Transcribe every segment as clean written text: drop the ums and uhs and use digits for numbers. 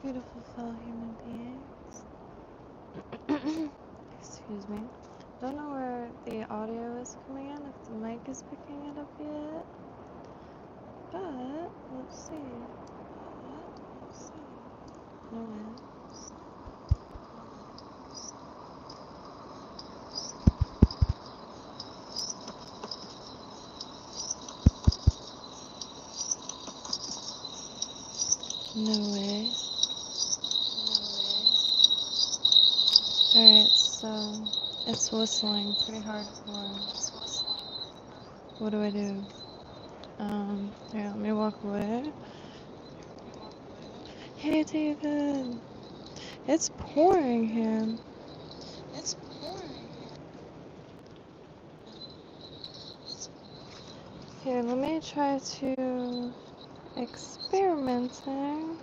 beautiful fellow human beings. Excuse me. Don't know where the audio is coming in, if the mic is picking it up yet. But let's see. Noise. No way. Alright, so it's whistling pretty hardcore. What do I do? Here, let me walk away. Hey, David. It's pouring here. Here, let me try to experimenting.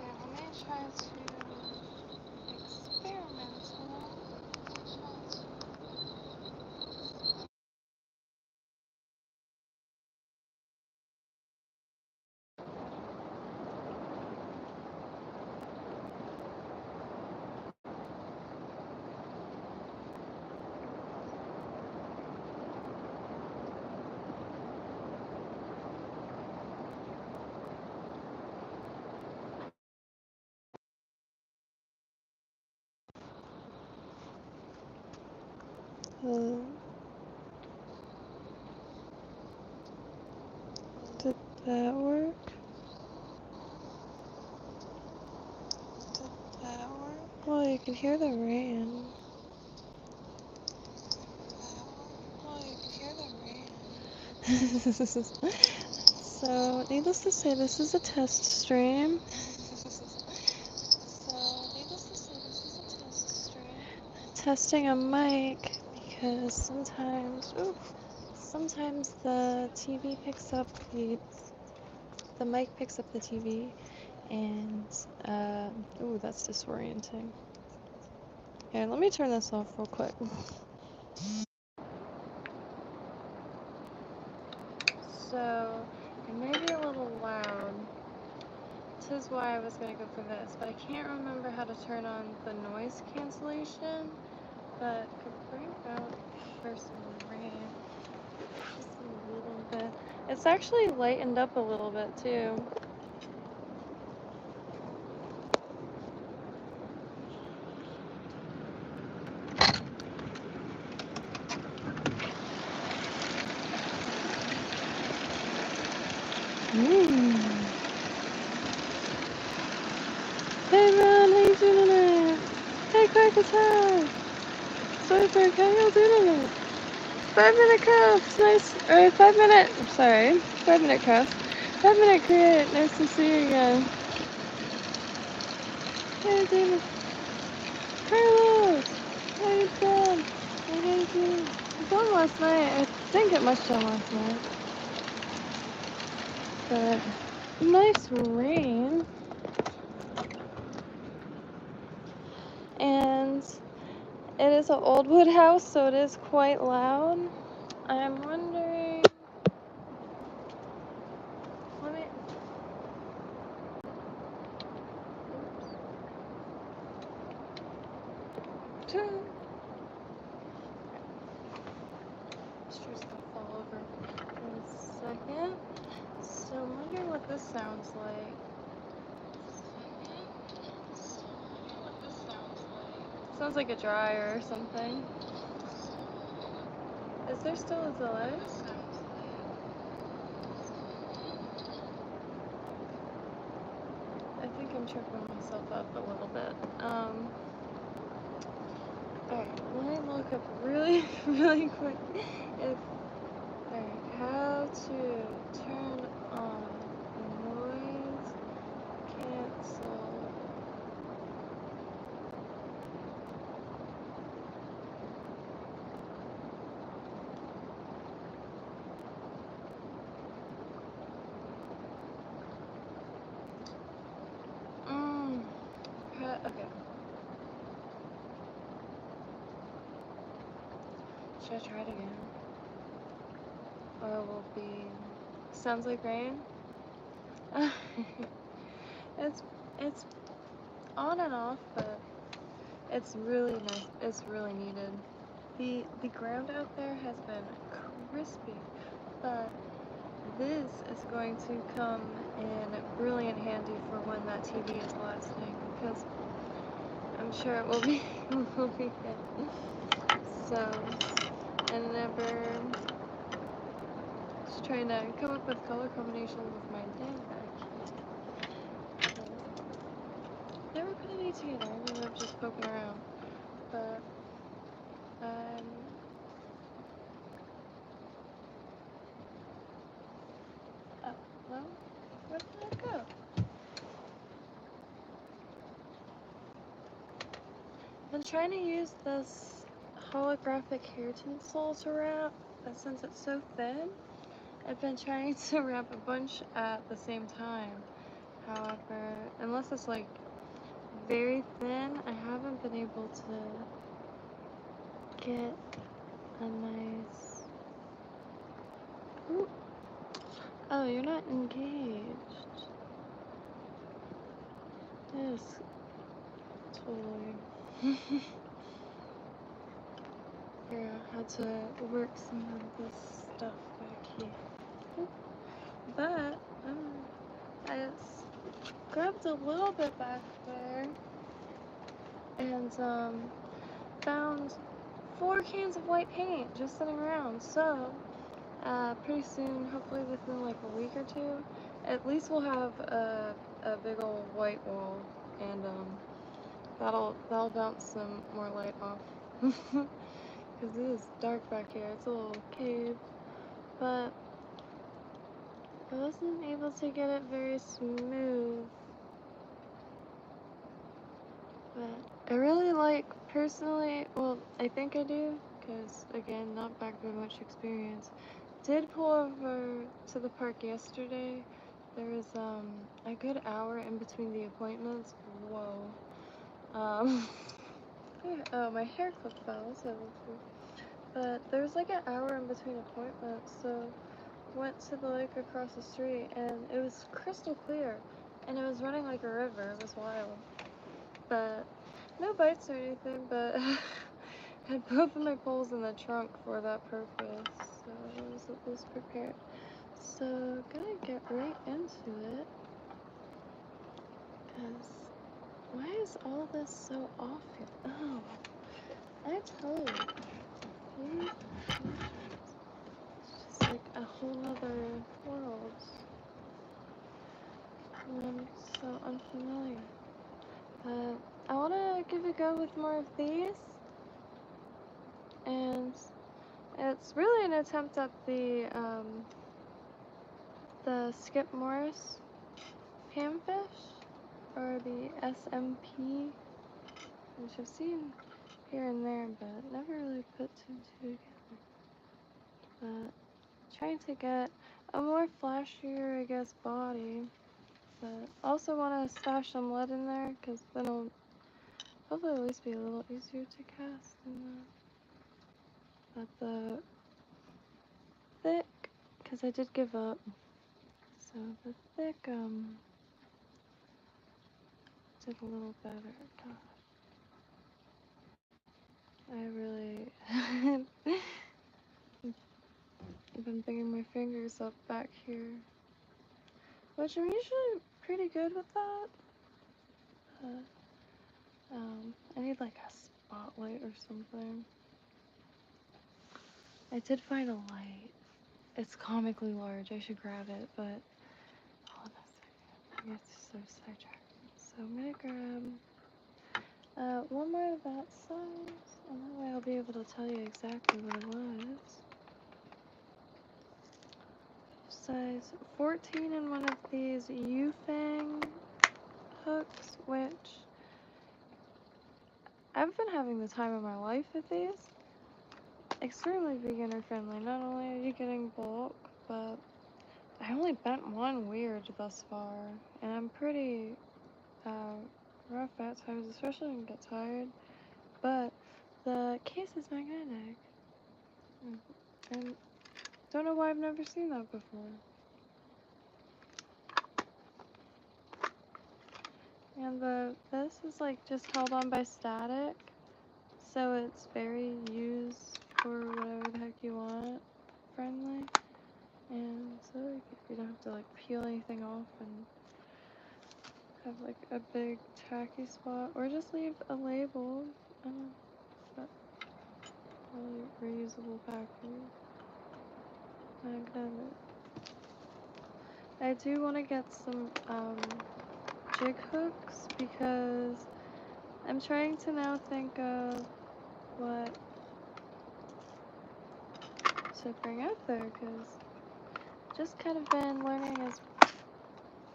Did that work? Well, you can hear the rain. So, needless to say, this is a test stream. Testing a mic because sometimes the TV picks up the mic picks up the TV, and ooh, that's disorienting. Here, let me turn this off real quick. So, it may be a little loud. This is why I was gonna go for this, but I can't remember how to turn on the noise cancellation, but could bring out for some rain. Just a little bit. It's actually lightened up a little bit too. Hey man, how you doing tonight? Hey Crack Attack! Soyberg, how y'all doing tonight? 5-minute crafts, nice. Or 5-minute, I'm sorry, 5-minute crafts. 5-minute create, nice to see you again. Hey David. Carlos! How you doing? How you doing? I filmed last night. I think it must have last night. But nice rain. And it is an old wood house, so it is quite loud. I'm wondering. Let me. Oops. Shoes gonna fall over in a second. So I'm wondering what this sounds like. Sounds like a dryer or something. Is there still a delay? I think I'm tripping myself up a little bit. Alright, let me look up really, really quick how to turn on noise cancel. Okay. Should I try it again? Or it will be... Sounds like rain? It's on and off, but it's really nice. It's really needed. The ground out there has been crispy, but this is going to come in brilliant handy for when that TV is lasting, because I'm sure it will be will be good. So, and never just trying to come up with color combinations with my dad back here. Never put any together. I ended up just poking around, but oh well, where did that go? I've been trying to use this holographic hair tinsel to wrap, but since it's so thin, I've been trying to wrap a bunch at the same time. However, unless it's like very thin, I haven't been able to get a nice... Ooh. Oh, you're not engaged. Yes, totally. Yeah, I had to work some of this stuff back here. But, I grabbed a little bit back there and found 4 cans of white paint just sitting around. So pretty soon, hopefully within like a week or 2, at least we'll have a big old white wall, and that'll bounce some more light off. Because it is dark back here. It's a little cave, but I wasn't able to get it very smooth. But I really like, personally, well, I think I do, because again, not back very much experience. Did pull over to the park yesterday. There was a good hour in between the appointments. Whoa. Oh, my hair clip fell, so but there was like an hour in between appointments, so went to the lake across the street, and it was crystal clear, and it was running like a river. It was wild, but no bites or anything, but had both of my poles in the trunk for that purpose, so I was at least prepared. So gonna get right into it, because why is all this so off here? Oh, I tell you, it's just like a whole other world. And I'm so unfamiliar. But I want to give a go with more of these, and it's really an attempt at the Skip Morris panfish, or the SMP, which I've seen here and there, but never really put 2 and 2 together. But trying to get a more flashier, I guess, body, but also want to stash some lead in there, because then it'll hopefully at least be a little easier to cast than that. But the thick, because I did give up, so the thick did a little better. Gosh, I really I've been banging my fingers up back here, which I'm usually pretty good with that. I need like a spotlight or something. I did find a light. It's comically large. I should grab it, but hold on a second. I get so sidetracked. So I'm gonna grab one more of that size, and that way I'll be able to tell you exactly what it was. Size 14 in one of these U-Fang hooks, which I've been having the time of my life with these. Extremely beginner friendly. Not only are you getting bulk, but I only bent one weird thus far, and I'm pretty rough at times, especially when I get tired. But the case is magnetic, and don't know why I've never seen that before. And this is like just held on by static, so it's very use for whatever the heck you want friendly. And so like, you don't have to like peel anything off and have like a big tacky spot, or just leave a label. But probably reusable package. Magnetic. I do want to get some jig hooks because I'm trying to now think of what to bring out there, because just kind of been learning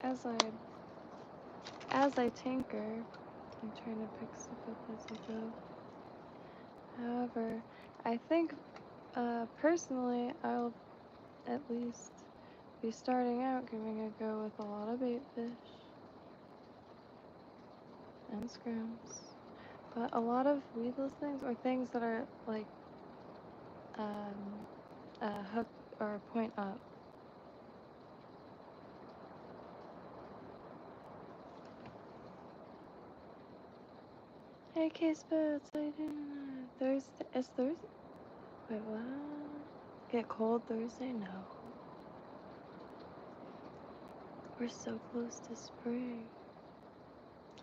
as I tinker. I'm trying to pick stuff up as I go. However, I think personally I'll at least be starting out giving a go with a lot of bait fish and scrums, but a lot of weedless things, or things that are like hook or point up. Hey, Case Boots, how you doing? Thursday? It's Thursday? Wait, what? Get cold Thursday? No. We're so close to spring.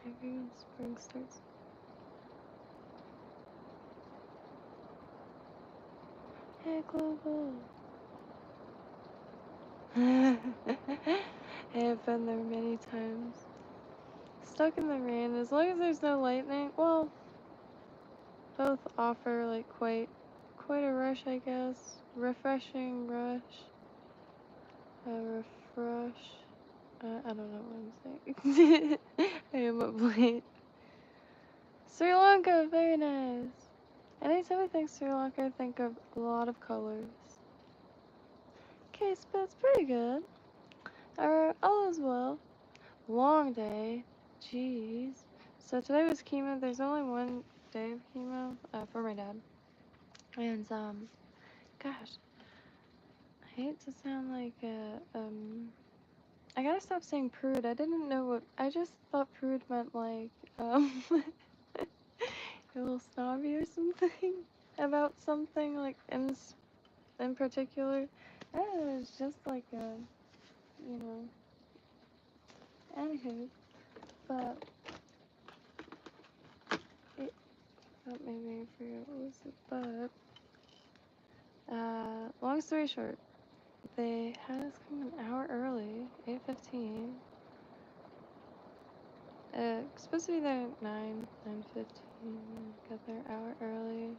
Everyone's spring starts. Hey, Global. Hey, I've been there many times. Stuck in the rain, as long as there's no lightning. Well, both offer like quite a rush, I guess. Refreshing rush. Refresh. I don't know what I'm saying. I am up late. Sri Lanka, very nice. Anytime I think Sri Lanka, I think of a lot of colors. Okay, so that's pretty good. All is well. Long day. Jeez. So today was chemo. There's only one day of chemo for my dad. And, gosh. I hate to sound like I gotta stop saying prude. I didn't know what, I just thought prude meant like, a little snobby or something about something like in particular. I don't know, it's just like a, you know, anywho, but it, that made me forget what was it, but, long story short, they had us come an hour early, 8:15. Supposed to be there at 9:15. Got there an hour early.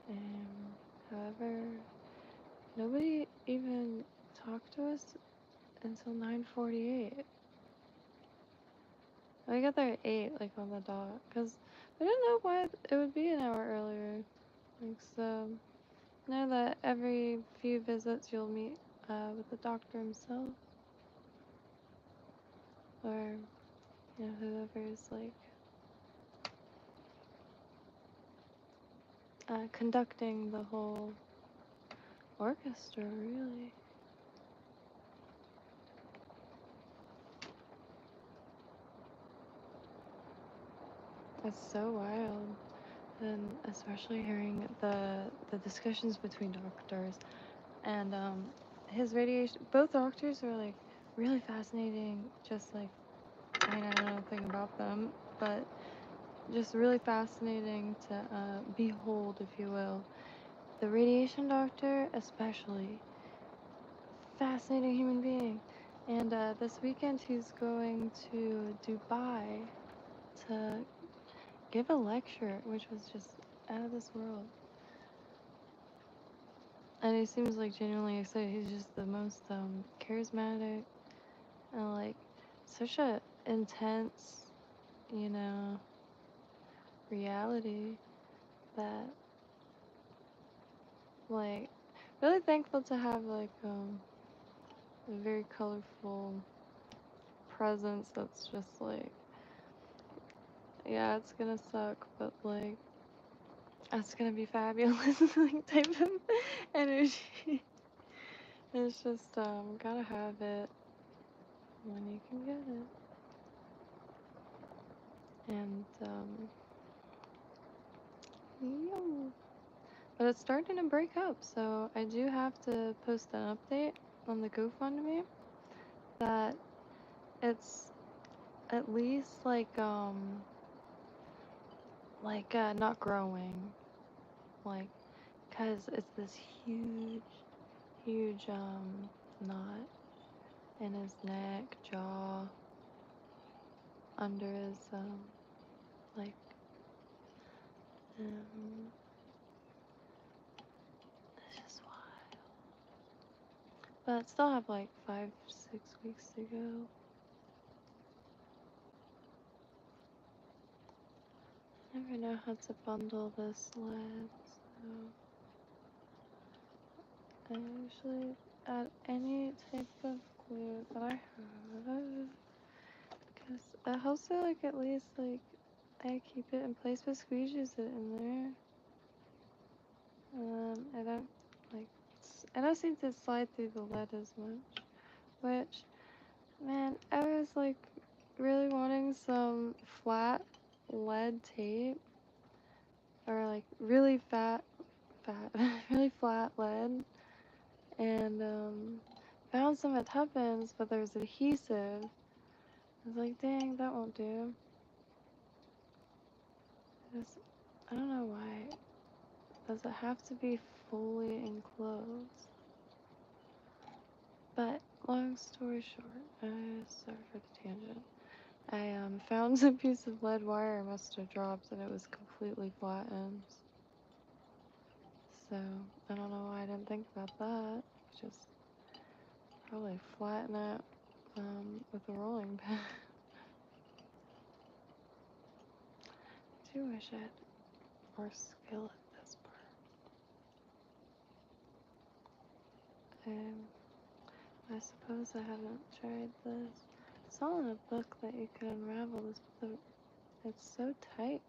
And however, nobody even talked to us until 9:48. We got there at 8, like on the dot, because we didn't know why it would be an hour earlier. Like, so, know that every few visits you'll meet with the doctor himself, or, you know, whoever's like conducting the whole orchestra, really. It's so wild. And especially hearing the discussions between doctors and his radiation. Both doctors are like really fascinating. Just like, I mean, I don't know nothing about them, but just really fascinating to behold, if you will. The radiation doctor, especially, fascinating human being. And this weekend he's going to Dubai to give a lecture, which was just out of this world. And he seems like genuinely excited. He's just the most charismatic and like such a intense, you know, reality that like really thankful to have like a very colorful presence that's just like, yeah, it's gonna suck, but like it's gonna be fabulous like type of energy. It's just gotta have it when you can get it. And, yo. But it's starting to break up, so I do have to post an update on the GoFundMe that it's at least not growing, like, cause it's this huge knot in his neck, jaw, under his like it's just wild. But still have like 5-6 weeks to go. Never know how to bundle this lead, so I usually add any type of glue that I have, because it helps it, like, at least, like, I keep it in place, but squeegees it in there. I don't, like, I don't seem to slide through the lead as much, which, man, I was, like, really wanting some flat lead tape, or, like, really really flat lead, and, found some at Tuppence, but there's adhesive. I was like, dang, that won't do. I don't know why. Does it have to be fully enclosed? But long story short, sorry for the tangent. I found a piece of lead wire I must have dropped, and it was completely flattened. So I don't know why I didn't think about that. Just probably flatten it with a rolling pin. I do wish I had more skill at this part. I suppose I haven't tried this. I saw in a book that you could unravel this, but it's so tight.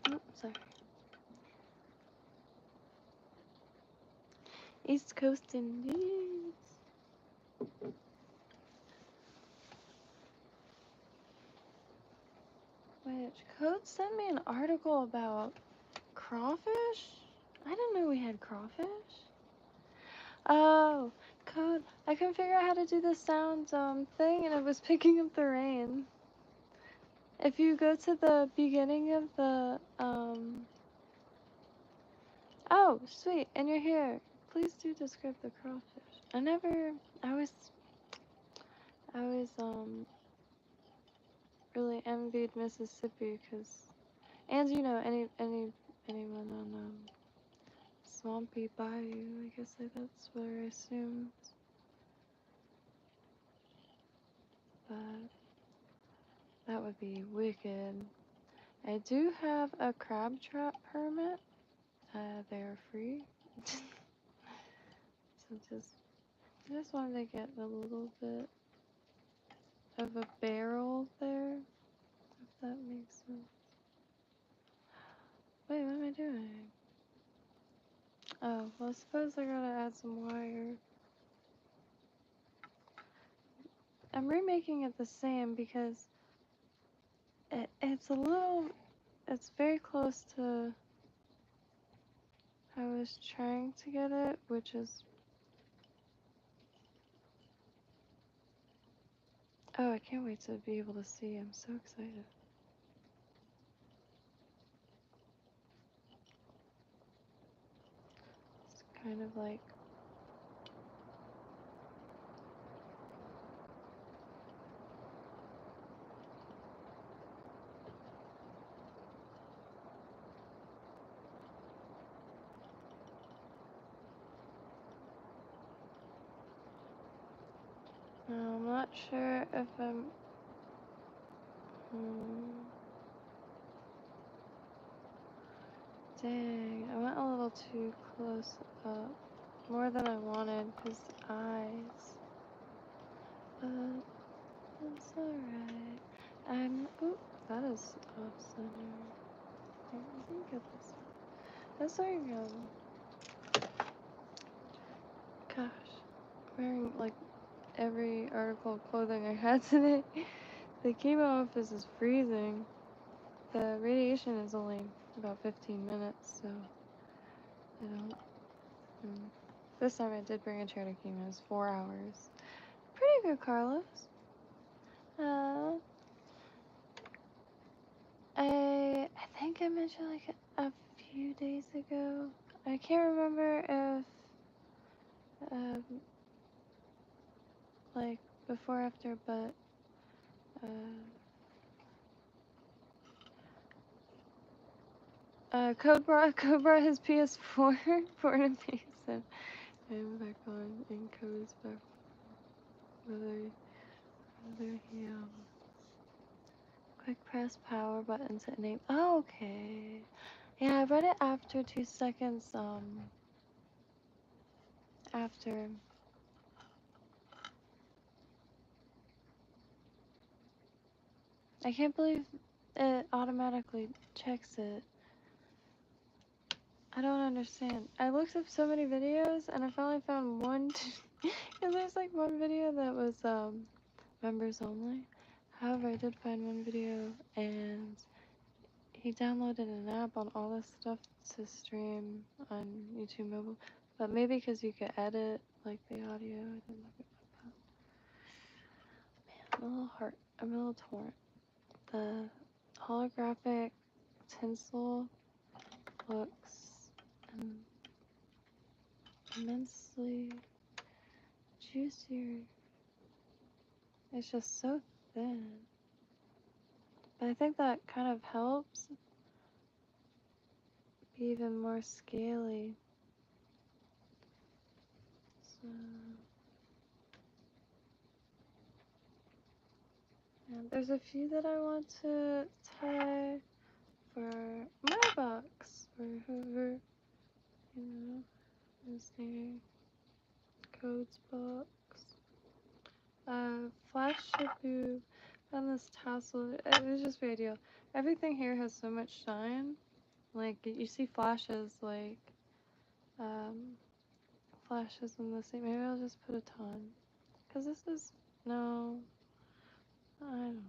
Oh, sorry. East Coast Indies. Which Code sent me an article about crawfish? I didn't know we had crawfish. Oh, Code, I couldn't figure out how to do the sound thing, and it was picking up the rain. If you go to the beginning of the oh, sweet, and you're here. Please do describe the crawfish. I was really envied Mississippi, and you know, anyone on Swampy Bayou, I guess that's where I assumed. But that would be wicked. I do have a crab trap permit. They are free. So I just wanted to get a little bit of a barrel there, if that makes sense. Wait, what am I doing? Oh, well, I suppose I gotta add some wire. I'm remaking it the same because it's very close to how I was trying to get it, which is, oh, I can't wait to be able to see. I'm so excited. It's kind of like, I'm not sure if I'm, dang, I went a little too close up, more than I wanted, because eyes, but it's alright. Oop, that is off center. I think get this. That's our Gosh, wearing like every article of clothing I had today. The chemo office is freezing. The radiation is only about 15 minutes, so I don't. This time I did bring a chair to chemo. It was 4 hours. Pretty good, Carlos. I think I mentioned like a few days ago. I can't remember if like before or after, but Code brought his PS4 for me, so I'm back on, and Code's back. Whether he quick press power button to enable. Oh, okay. Yeah, I read it after 2 seconds. After. I can't believe it automatically checks it. I don't understand. I looked up so many videos and I finally found one. And there's like one video that was members only. However, I did find one video and he downloaded an app on all this stuff to stream on YouTube mobile. But maybe because you could edit like the audio. I didn't look at that. Man, I'm a little hurt. I'm a little torn. The holographic tinsel looks immensely juicier. It's just so thin. But I think that kind of helps be even more scaly. So, and there's a few that I want to tie for my box, or whoever, is needing Code's box. Flash shampoo and this tassel. It was just very ideal. Everything here has so much shine. Like you see flashes, like flashes in the same. Maybe I'll just put a ton, cause this is no. I don't know.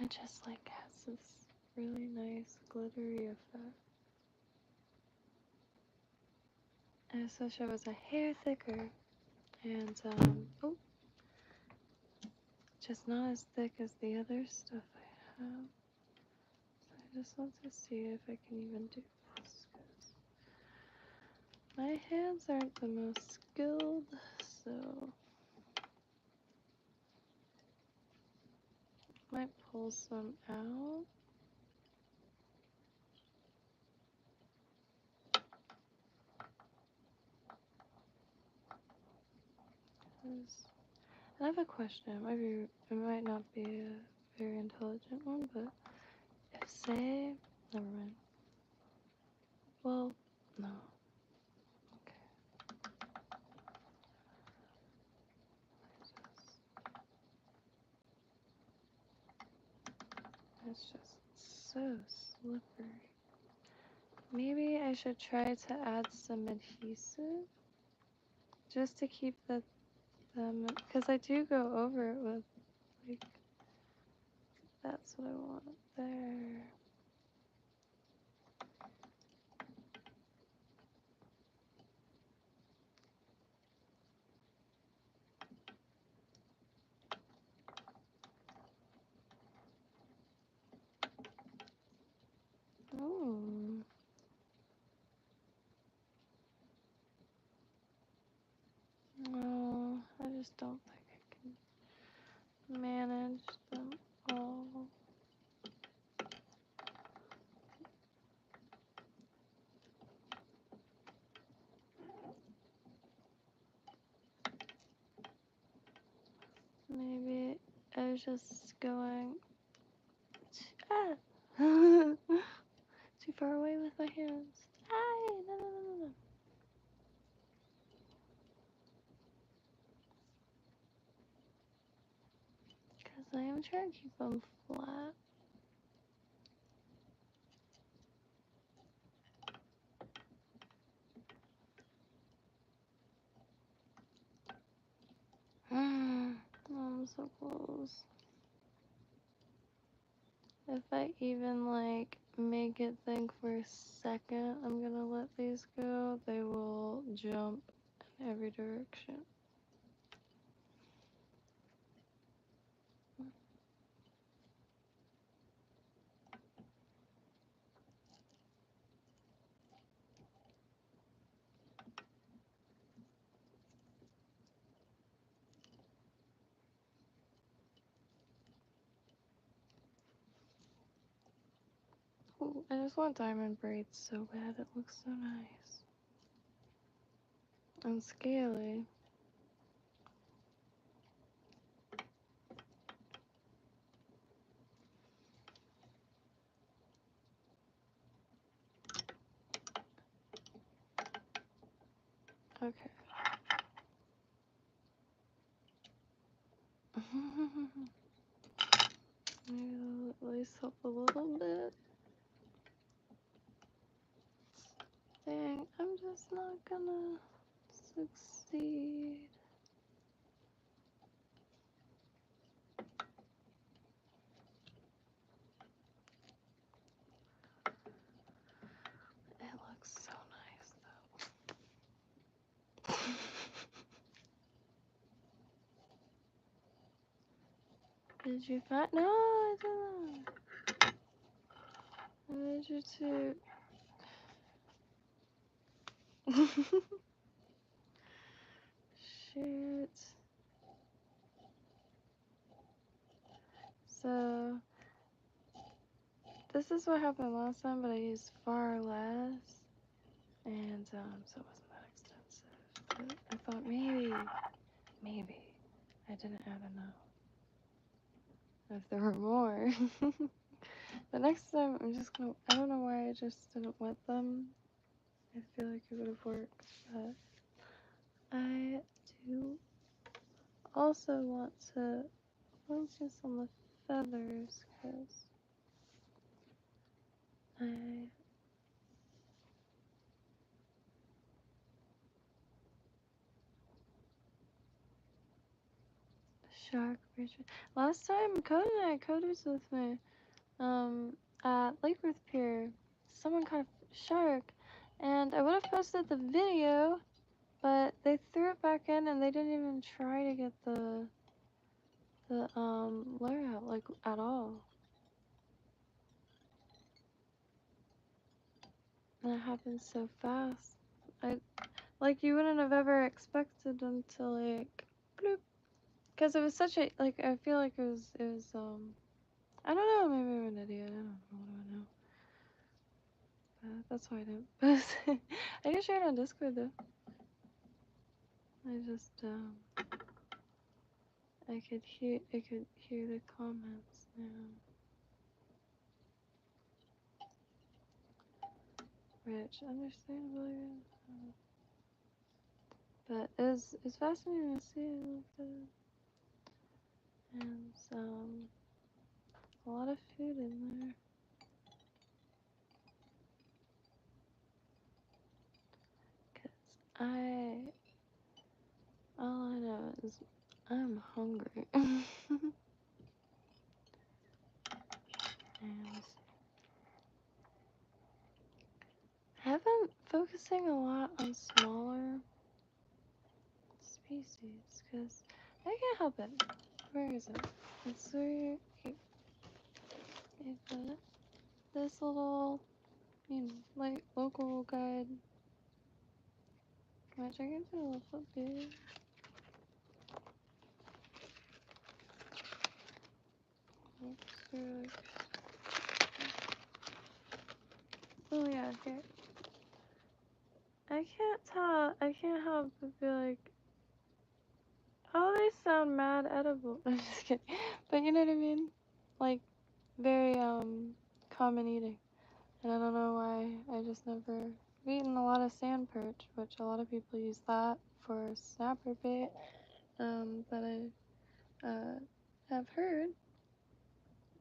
It just like has this really nice glittery effect. And I wish I was a hair thicker, and oh, just not as thick as the other stuff I have. So I just want to see if I can even do this, 'cause my hands aren't the most skilled, so might pull some out. I have a question. It might not be a very intelligent one, but if say, never mind. Well, no. Okay. It's just so slippery. Maybe I should try to add some adhesive just to keep them, because I do go over it with, like, that's what I want there. Oh. No, I just don't think I can manage them all. Maybe I was just going too far away with my hands. No. Because I am trying to keep them flat. popsicles. If I even like make it think for a second I'm gonna let these go, they will jump in every direction. Ooh, I just want diamond braids so bad, it looks so nice. And scaly. Okay. Maybe that'll at least help a little bit. Dang, I'm just not gonna succeed. It looks so nice though. Did you find? No, I didn't. I need you to. Shoot. So, this is what happened last time, but I used far less. And, so it wasn't that extensive. But I thought maybe I didn't add enough. If there were more. The next time, I'm just gonna. I don't know why I just didn't wet them. I feel like it would have worked, but I do also want to focus on the feathers because I shark creature. Last time Cody was with me at Lake Worth Pier. Someone caught a shark, and I would have posted the video, but they threw it back in and they didn't even try to get the lure out like at all. And it happened so fast. Like you wouldn't have ever expected them to like bloop. Because it was such a like I feel like it was I don't know, maybe I'm an idiot, I don't know, what do I know. That's why I didn't post it. I can share it on Discord though. I just I could hear the comments now. Which understandably but it's fascinating to see it. And a lot of food in there. Cause all I know is I'm hungry. And I've been focusing a lot on smaller species because I can't help it. Where is it? It's where this little, like local guide, which I can do a little bit. Oh yeah, here. I can't tell. I can't help but be like, oh, they sound mad edible. I'm just kidding. But you know what I mean? Like, very, common eating. And I don't know why I just never I've eaten a lot of sand perch, which a lot of people use that for snapper bait. But I, have heard.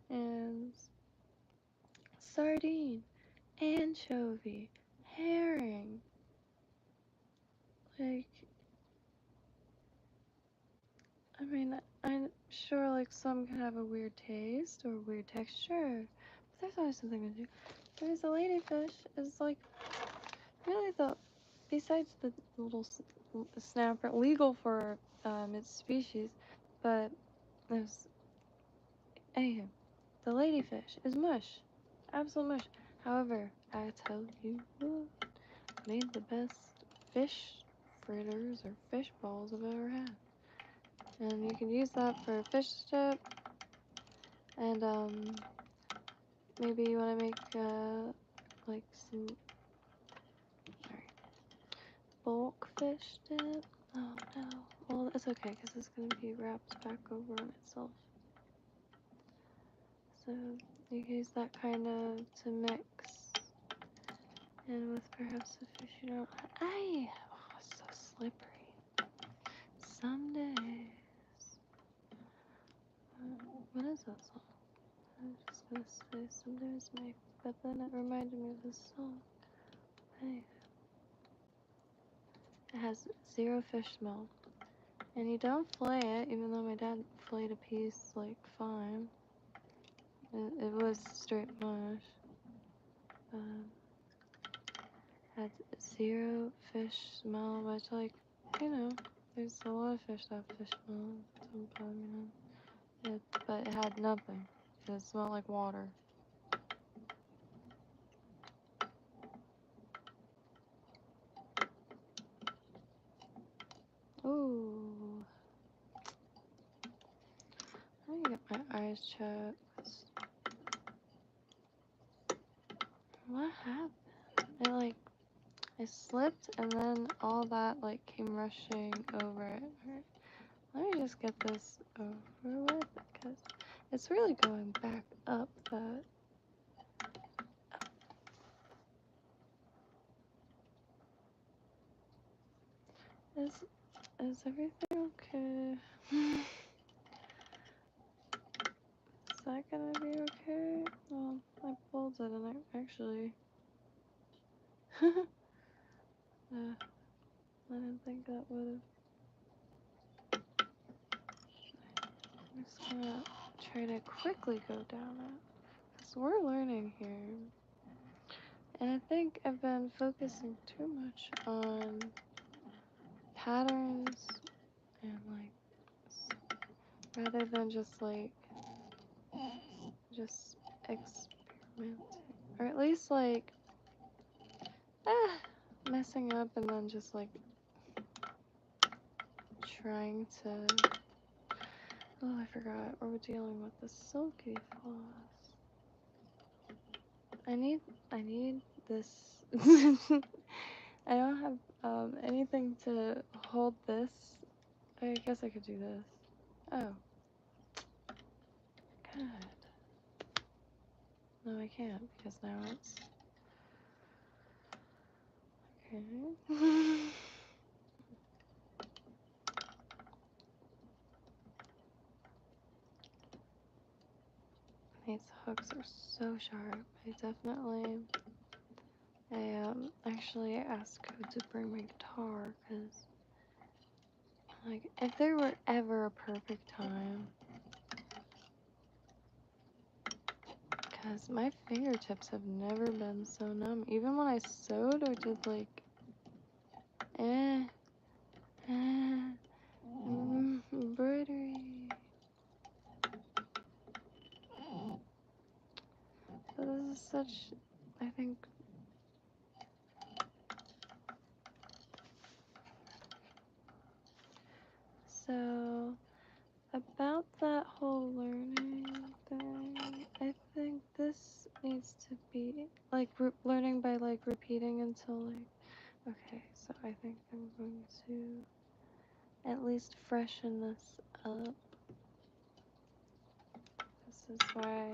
And sardine, anchovy, herring. Like, I mean, I'm sure like some can have a weird taste or weird texture, but there's always something to do. There's a ladyfish is like really besides the little snapper, legal for its species, but there's, anywho, the ladyfish is mush, absolute mush. However, I tell you what, made the best fish fritters or fish balls I've ever had. And you can use that for a fish dip, and maybe you want to make like some, sorry, bulk fish dip. Oh no, well it's okay because it's gonna be wrapped back over on itself. So you can use that kind of to mix, and with perhaps a fish you don't. Ay, oh, it's so slippery. Some days. What is that song? I'm just gonna say some days maybe, but then it reminded me of this song. Hey. It has 0 fish smell. And you don't fillet it, even though my dad filleted a piece like fine. It was straight mush. Had 0 fish smell, which like, you know, there's a lot of fish that have fish smell. Sometimes, you know. But it had nothing. It smelled like water. Ooh. Let me get my eyes checked. What happened? I slipped and then all that like came rushing over it. Right. Let me just get this over with because it's really going back up that. Is everything okay? Is that gonna be okay? Well, I pulled it and I actually I didn't think that would have. I'm just gonna try to quickly go down it. Because we're learning here. And I think I've been focusing too much on patterns and like, rather than just experimenting. Or at least like, messing up and then just like trying to, oh, I forgot, we're dealing with the silky floss. I need this. I don't have anything to hold this. I guess I could do this. Oh. Good. No, I can't because now it's okay. These hooks are so sharp. I actually asked Code to bring my guitar because, like, if there were ever a perfect time, because my fingertips have never been so numb. Even when I sewed or did like, embroidery. So this is such, I think, so about that whole learning thing, I think this needs to be like learning by like repeating until like, okay, so I think I'm going to at least freshen this up. This is why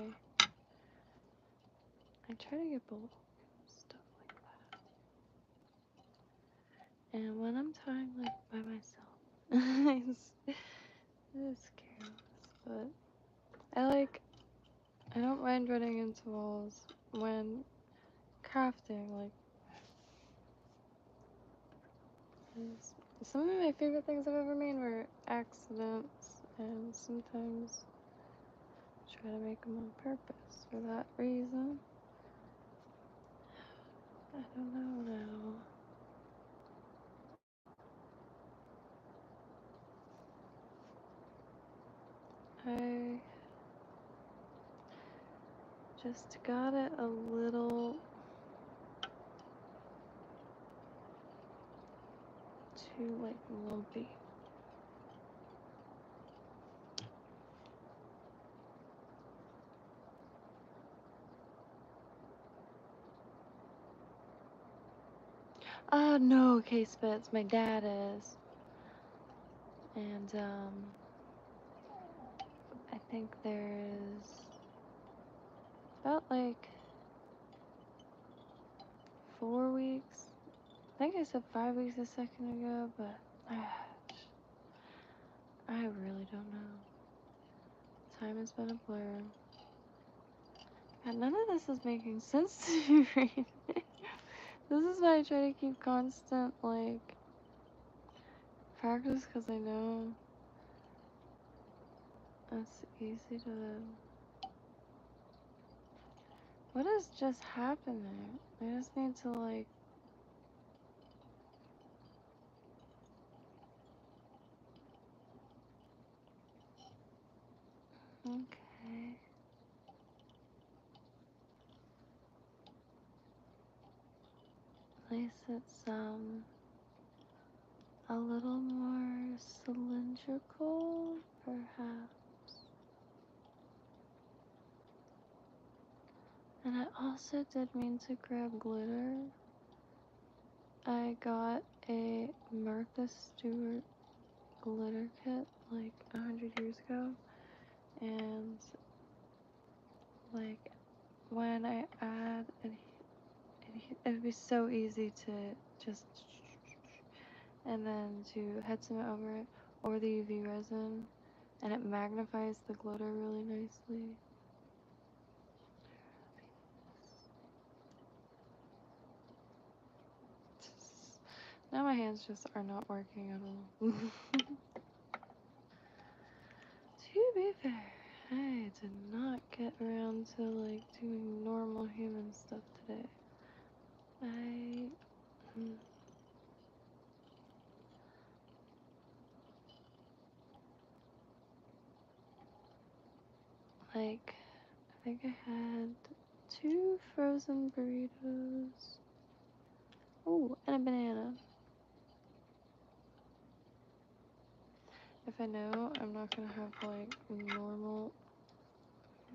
I try to get both stuff like that. And when I'm tying like by myself, it's careless, but I don't mind running into walls when crafting, like, some of my favorite things I've ever made were accidents and sometimes try to make them on purpose for that reason. I don't know now. I just got it a little too like lumpy. No, case bits. My dad is. And, I think there's about like 4 weeks. I think I said 5 weeks a second ago, but I really don't know. Time has been a blur. God, none of this is making sense to me right now. This is why I try to keep constant, like, practice, because I know it's easy to... What has just happened there? I just need to, like... Okay. Place it a little more cylindrical, perhaps. And I also did mean to grab glitter. I got a Martha Stewart glitter kit like 100 years ago, and like when I add it would be so easy to just and then to head cement over it or the UV resin, and it magnifies the glitter really nicely. Now my hands just are not working at all. To be fair, I did not get around to like doing normal human stuff today. Like, I think I had 2 frozen burritos. Oh, and a banana. If I know I'm not gonna have like normal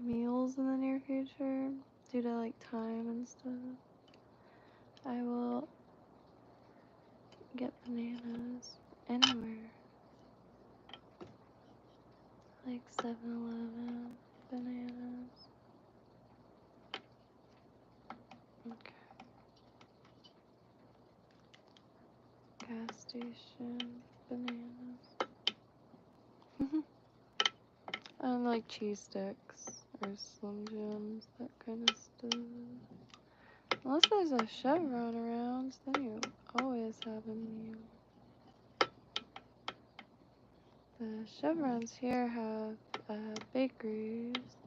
meals in the near future due to like time and stuff, I will get bananas anywhere. Like 7-Eleven bananas. Okay. Gas station bananas. Like cheese sticks or Slim Jims, that kind of stuff. Unless there's a Chevron around, then you always have a meal. The Chevrons here have bakeries.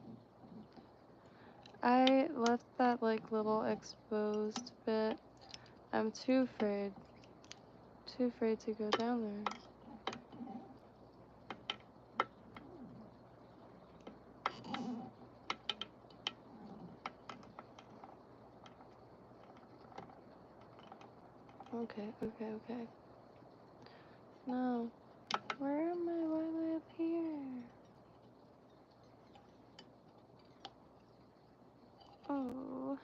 I left that like little exposed bit. I'm too afraid to go down there. Okay. No. Where am I? Why am I up here? Oh.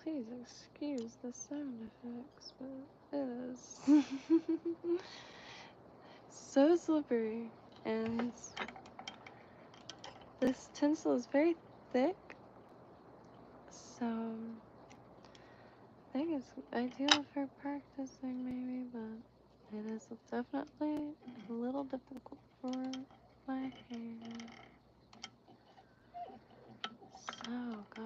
Please excuse the sound effects, but it is so slippery, and this tinsel is very thick, so I think it's ideal for practicing maybe, but it is definitely a little difficult for my hair. So gosh.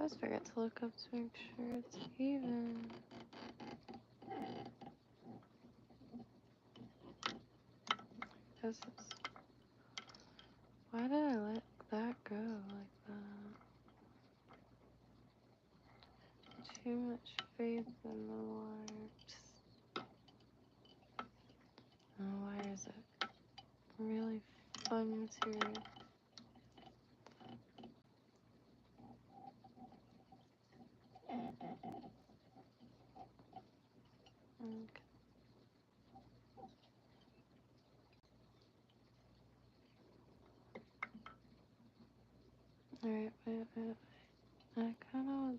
always forget to look up to make sure it's even. Guess it's... Why did I let that go like that? Too much faith in the wires. Oh, why is it really fun material? Okay. Alright, wait. I kind of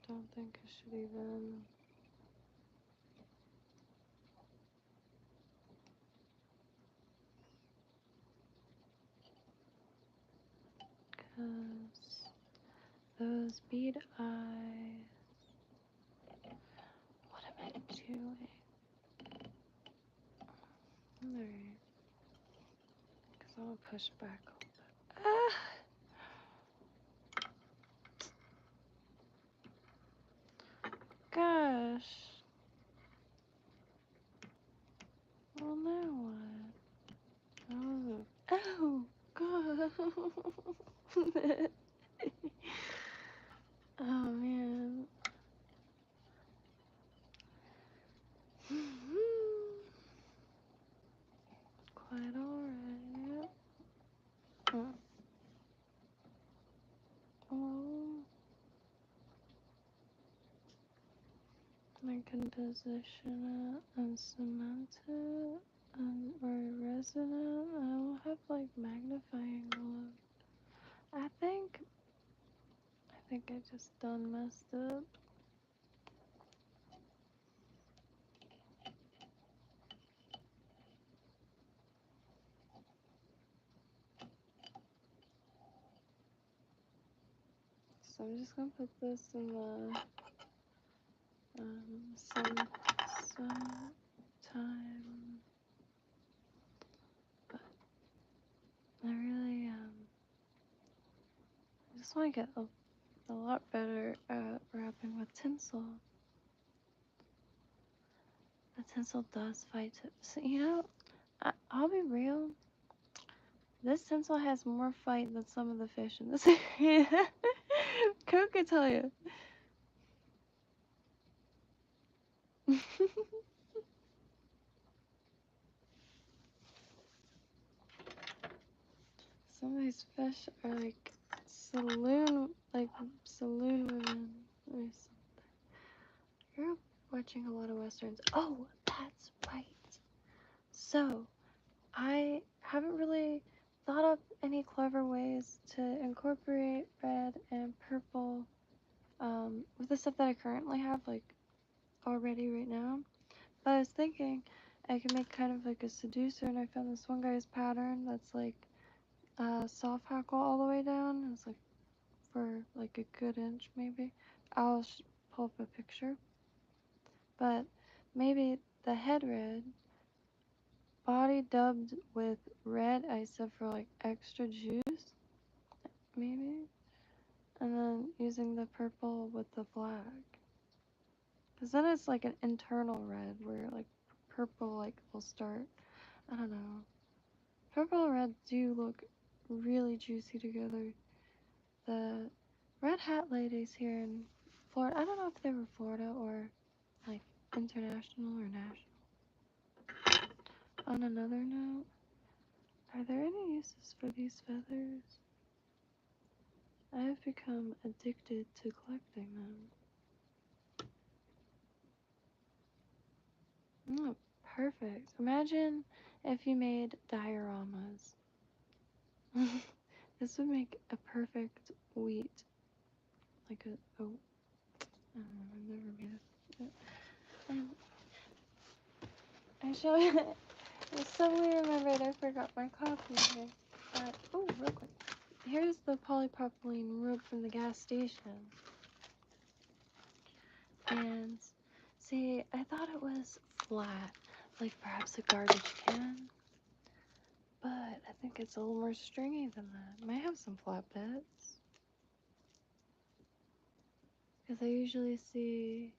don't think I should even... Because those bead eyes... What am I doing? Alright. Because I'm gonna push back a little bit. Ah! Gosh. Well, now what? Oh, God. Oh, man. Quite alright. Oh. I can position it and cement it or resin it. I don't have like magnifying glass. I think I just done messed up. So I'm just gonna put this in the some time, but I really I just want to get a lot better at wrapping with tinsel. The tinsel does fight tips. You know, I'll be real. This tinsel has more fight than some of the fish in this area. Cook can tell you. Some of these fish are like saloon women or something. You're watching a lot of westerns. Oh, that's right. So, I haven't really thought up any clever ways to incorporate red and purple with the stuff that I currently have, like, already right now. But I was thinking I could make kind of like a seducer, and I found this one guy's pattern that's like soft hackle all the way down. It's like for like a good inch maybe. I'll pull up a picture. But maybe the head red, body dubbed with red, I said for like extra juice, maybe. And then using the purple with the black. Because then it's like an internal red where like purple like will start, I don't know. Purple and red do look really juicy together. The red hat ladies here in Florida, I don't know if they were Florida or like international or national. On another note, are there any uses for these feathers? I have become addicted to collecting them. Oh, perfect. Imagine if you made dioramas. This would make a perfect wheat. Like a, oh, I don't know, I've never made it. Actually, I suddenly remembered I forgot my coffee here. Oh, real quick. Here's the polypropylene rope from the gas station. And see, I thought it was flat, like perhaps a garbage can. But I think it's a little more stringy than that. It might have some flat bits. Because I usually see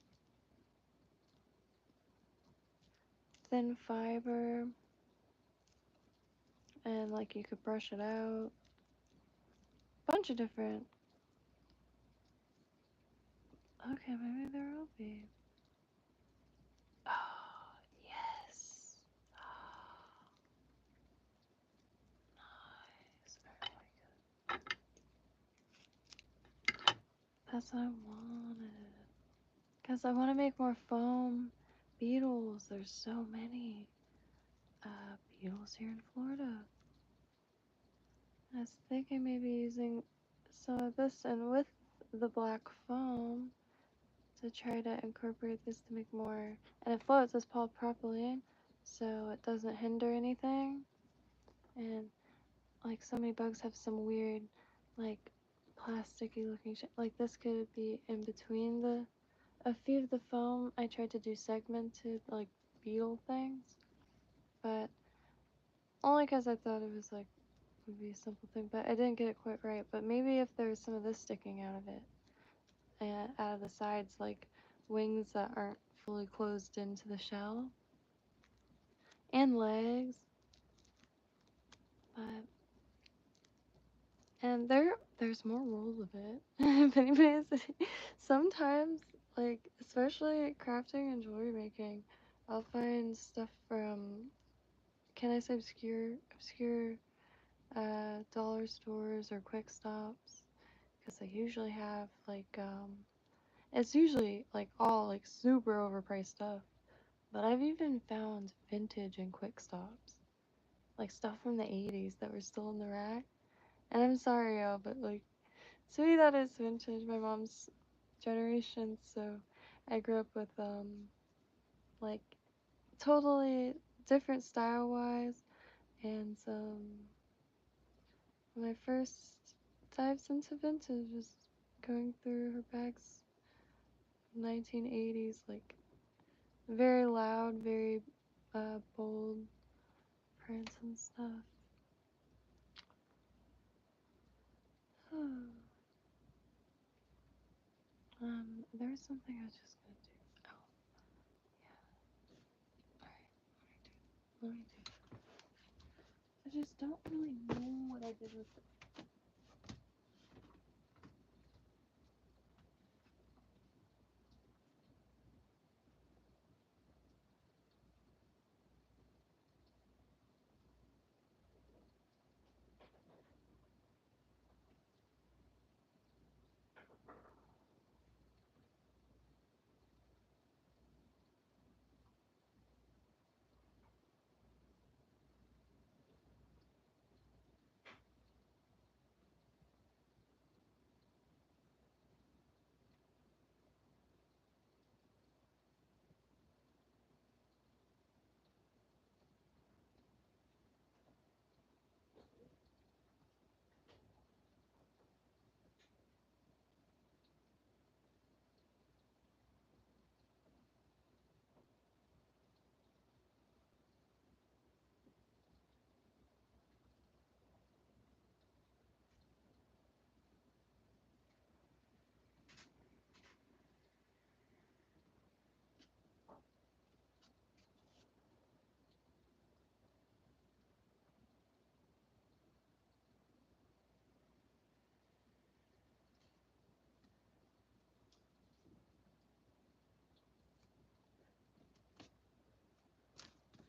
thin fiber and like you could brush it out. Bunch of different. Okay, maybe there will be. Oh, yes. Oh, nice. Very good. That's what I wanted. Because I want to make more foam beetles. There's so many beetles here in Florida. I was thinking maybe using some of this and with the black foam to try to incorporate this to make more. And it floats as polypropylene, so it doesn't hinder anything. And like so many bugs have some weird, like plasticky looking shit. Like this could be in between the. A few of the foam I tried to do segmented like beetle things, but only because I thought it was like would be a simple thing, but I didn't get it quite right. But maybe if there's some of this sticking out of it and out of the sides, like wings that aren't fully closed into the shell, and legs, but and there's more rolls of it. If anybody's sometimes like especially crafting and jewelry making, I'll find stuff from can I say obscure dollar stores or quick stops because they usually have like it's usually like all like super overpriced stuff, but I've even found vintage and quick stops like stuff from the 80s that were still in the rack. And I'm sorry, y'all, but like to me that is vintage, my mom's generation. So I grew up with like totally different style wise, and when I first dived into vintage was going through her bags 1980s, like very loud, very bold prints and stuff. There's something I was just gonna do. Oh, yeah. Alright, let me do it. I just don't really know what I did with it.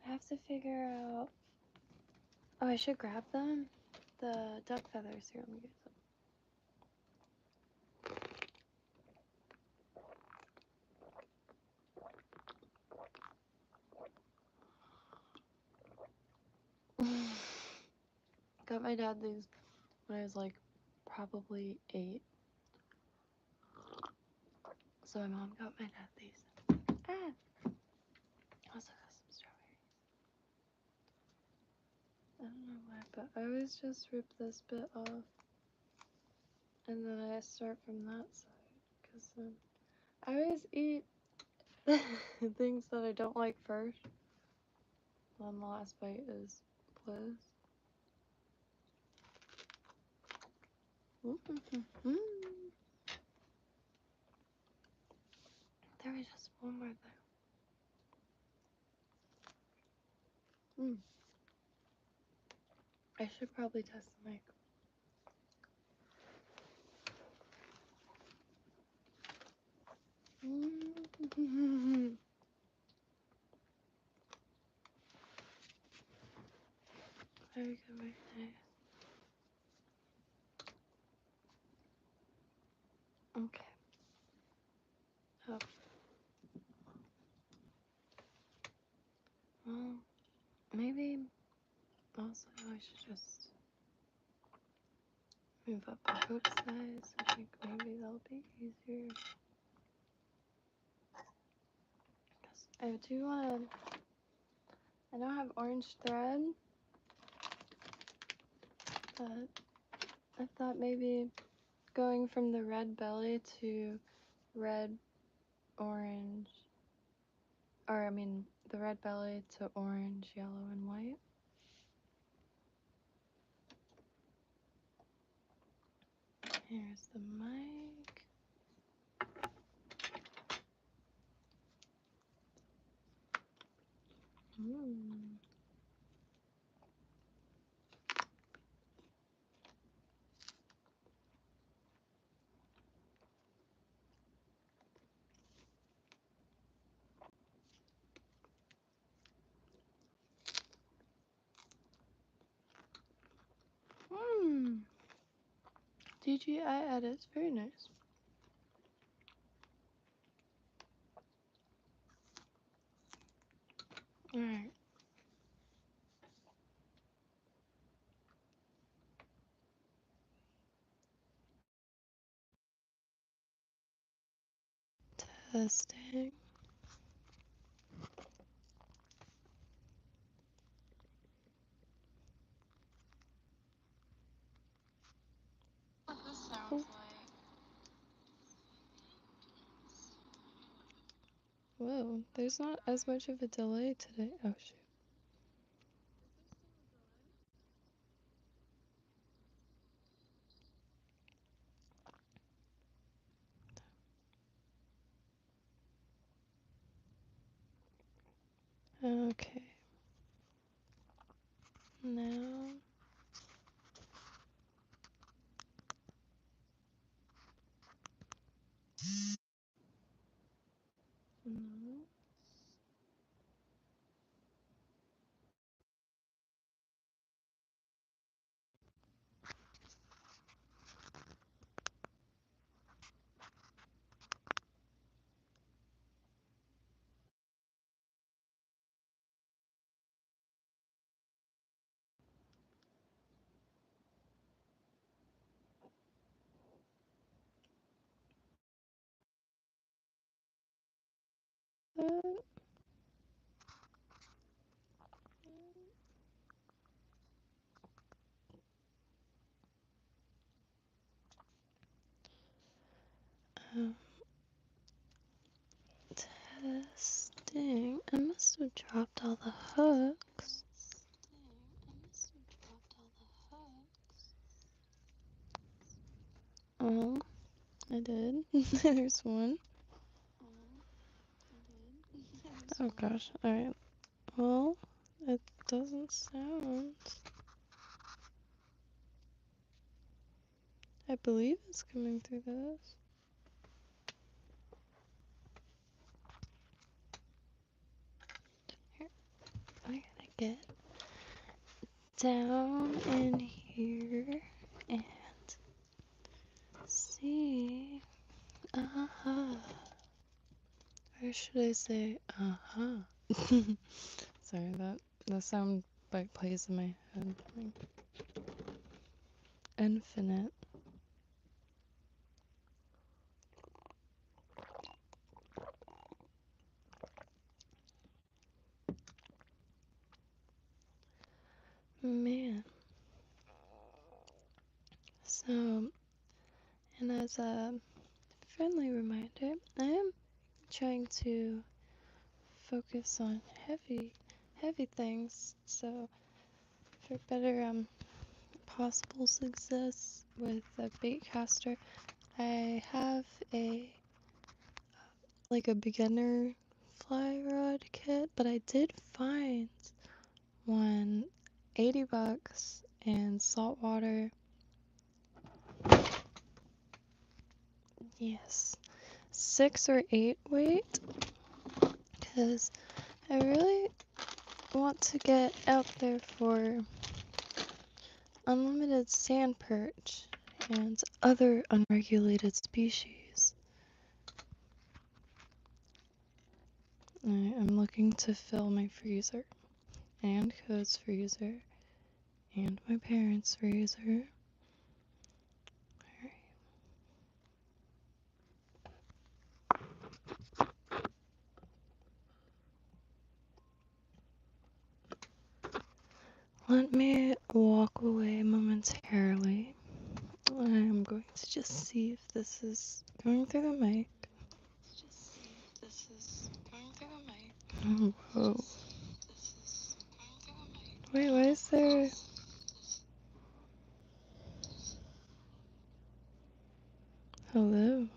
I have to figure out. Oh, I should grab them. The duck feathers here. Let me get some. Got my dad these when I was like probably 8. So my mom got my dad these. Ah! Also got some strawberries. I don't know why, but I always just rip this bit off. And then I start from that side. Because then I always eat things that I don't like first. Then the last bite is bliss. I should probably test the mic. Very good, very nice. Okay. Oh. Well, maybe also I should just move up the hook size. I think maybe that'll be easier. I do want to. I don't have orange thread, but I thought maybe going from the red belly to red, orange, or I mean the red belly to orange, yellow, and white. Here's the mic. DGI edits, very nice. Alright. Testing. What this sounds like. Whoa, there's not as much of a delay today. Oh shoot. Okay. Now. No. Um, Testing. I must have dropped all the hooks. Oh, I did. There's one. Oh gosh. Alright. Well, it doesn't sound. I believe it's coming through this. Here, I gotta get down in here and see. Or should I say, Sorry, the sound bite plays in my head. Infinite. Man. So, and as a friendly reminder, I am trying to focus on heavy things. So, for better possible success with a bait caster, I have like a beginner fly rod kit, but I did find won $80 and salt water. Yes, 6 or 8 weight, because I really want to get out there for unlimited sand perch and other unregulated species. I'm looking to fill my freezer and Code's freezer and my parents' freezer. Let me walk away momentarily. I'm going to just see if this is going through the mic. Oh, whoa. Wait, why is there... Hello?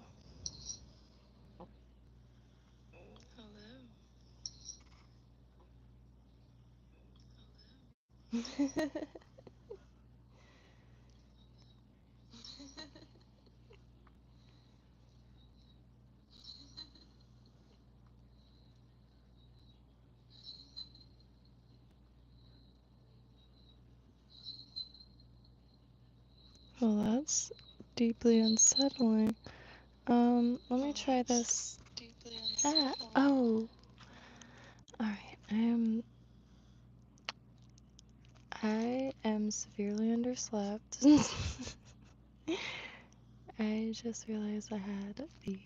Well, that's deeply unsettling. Let me try this. Ah, oh. Alright, I am severely underslept. I just realized I had the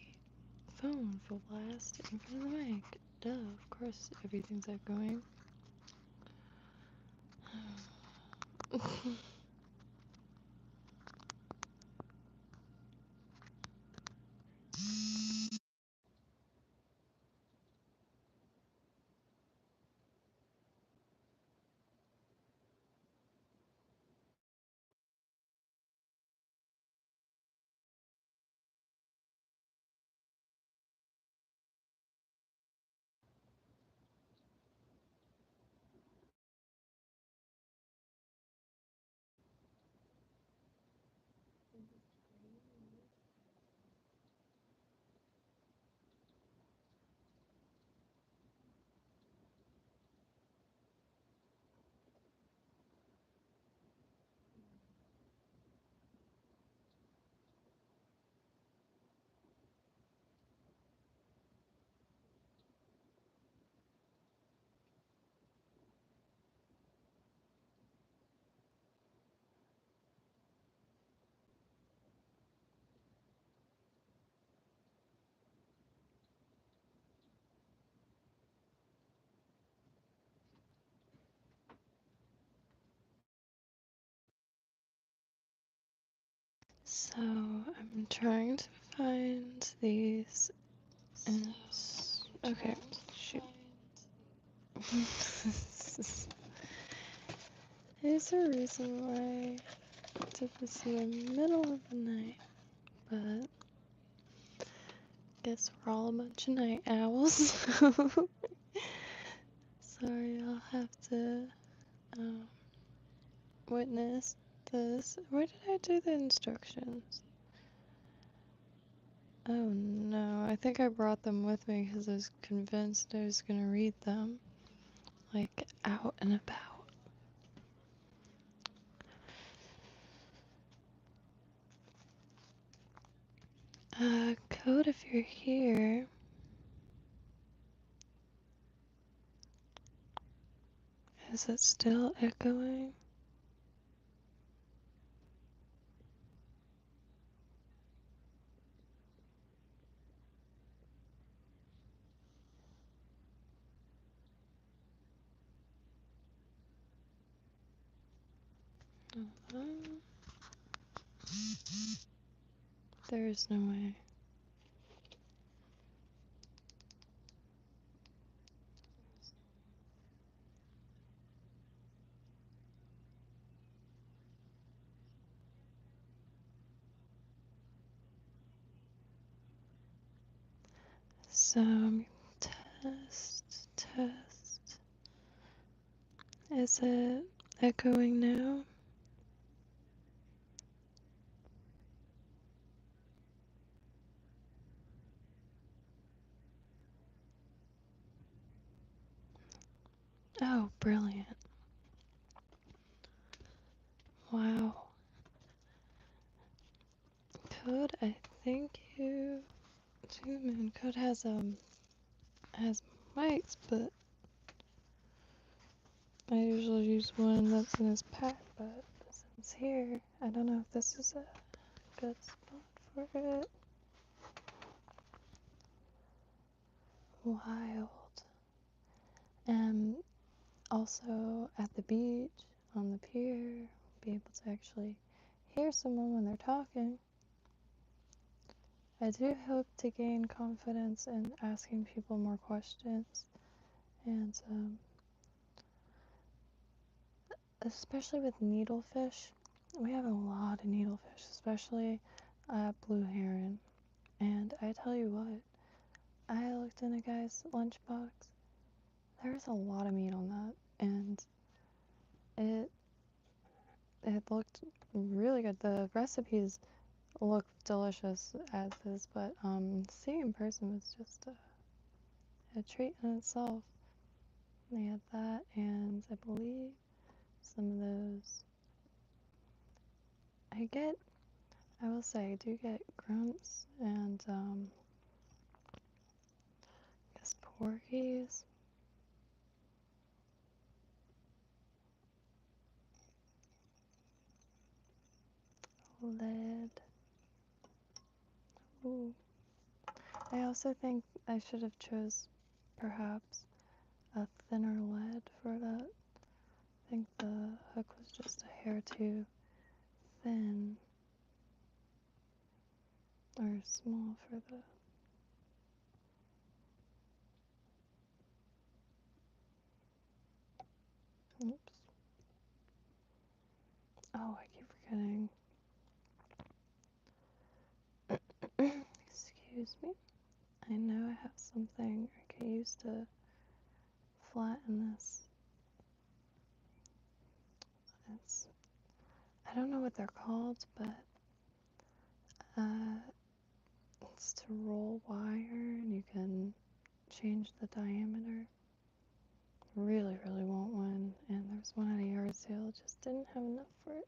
phone full blast in front of the mic. Duh, of course everything's outgoing. So, I'm trying to find these. And okay, shoot. There's a reason why I did this in the middle of the night, but guess we're all a bunch of night owls. Sorry, I'll have to witness this. Where did I do the instructions? Oh no, I think I brought them with me because I was convinced I was gonna read them, like, out and about. Code, if you're here. Is it still echoing? There's no way. So, test. Is it echoing now? Oh, brilliant. Wow. Code, I think you zoom in. Code has mics, but I usually use one that's in his pack, but since here, I don't know if this is a good spot for it. Wild. And also at the beach, on the pier, be able to actually hear someone when they're talking. I do hope to gain confidence in asking people more questions, and especially with needlefish. We have a lot of needlefish, especially blue heron. And I tell you what, I looked in a guy's lunchbox. There's a lot of meat on that, and it looked really good. The recipes look delicious as is, but seeing in person was just a treat in itself. They had that, and I believe some of those. I will say, I do get grunts and I guess porgies. Lead. Ooh. I also think I should have chose perhaps a thinner lead for that. I think the hook was just a hair too thin or small for the. Oops. Oh, I keep forgetting. Excuse me. I know I have something I could use to flatten this. I don't know what they're called, but it's to roll wire and you can change the diameter. Really, really want one, and there's one at a yard sale, just didn't have enough for it.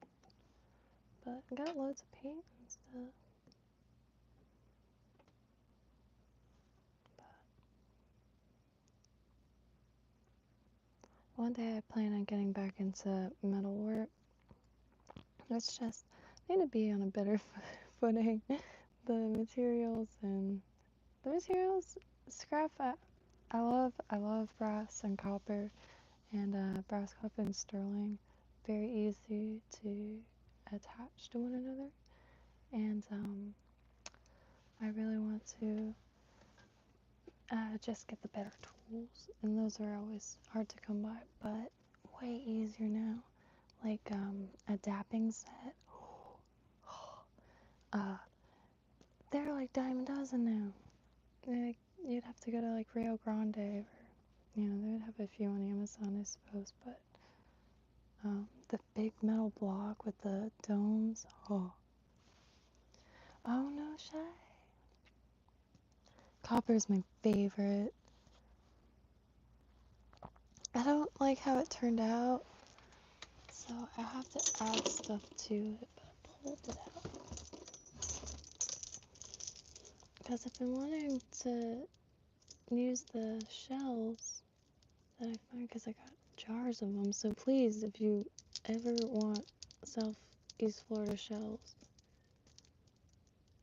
But I got loads of paint and stuff. But one day I plan on getting back into metalwork. It's just, I need to be on a better footing. The materials, scrap, I love brass and copper, and brass, copper, and sterling. Very easy to attach to one another, and I really want to just get the better tools, and those are always hard to come by, but way easier now. Like a dapping set. They're like dime a dozen now. Like, you'd have to go to like Rio Grande, or they'd have a few on Amazon, I suppose, but the big metal block with the domes. Oh no, Shy. Copper's my favorite. I don't like how it turned out, so I have to add stuff to it, but I pulled it out. Because I've been wanting to use the shells that I find, because I got jars of them, so please, if you ever want Southeast Florida shells,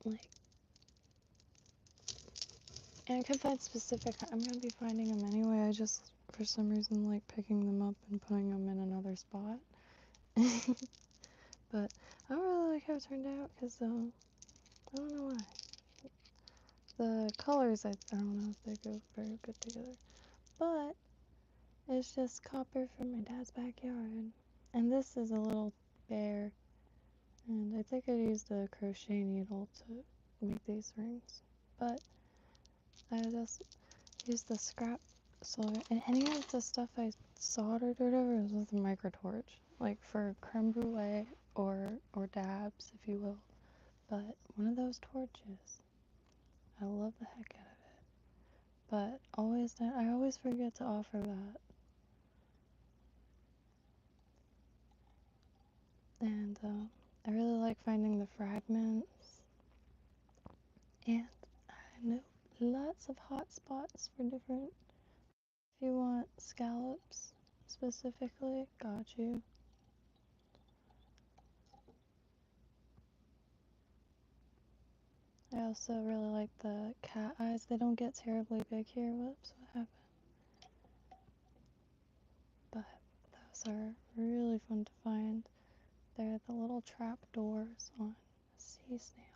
like, and I could find specific, I'm going to be finding them anyway, I just, for some reason, like picking them up and putting them in another spot. But I don't really like how it turned out, because I don't know why. The colors, I don't know if they go very good together, but it's just copper from my dad's backyard, and this is a little bear, and I think I used a crochet needle to make these rings, but I just used the scrap solder. And any of the stuff I soldered or whatever was with a micro torch, like for creme brulee or dabs, if you will. But one of those torches, I love the heck out of it. But I always forget to offer that. And I really like finding the fragments. And I know lots of hot spots for different. If you want scallops specifically, got you. I also really like the cat eyes. They don't get terribly big here. Whoops, what happened? But those are really fun to find. They're the little trap doors on sea snails.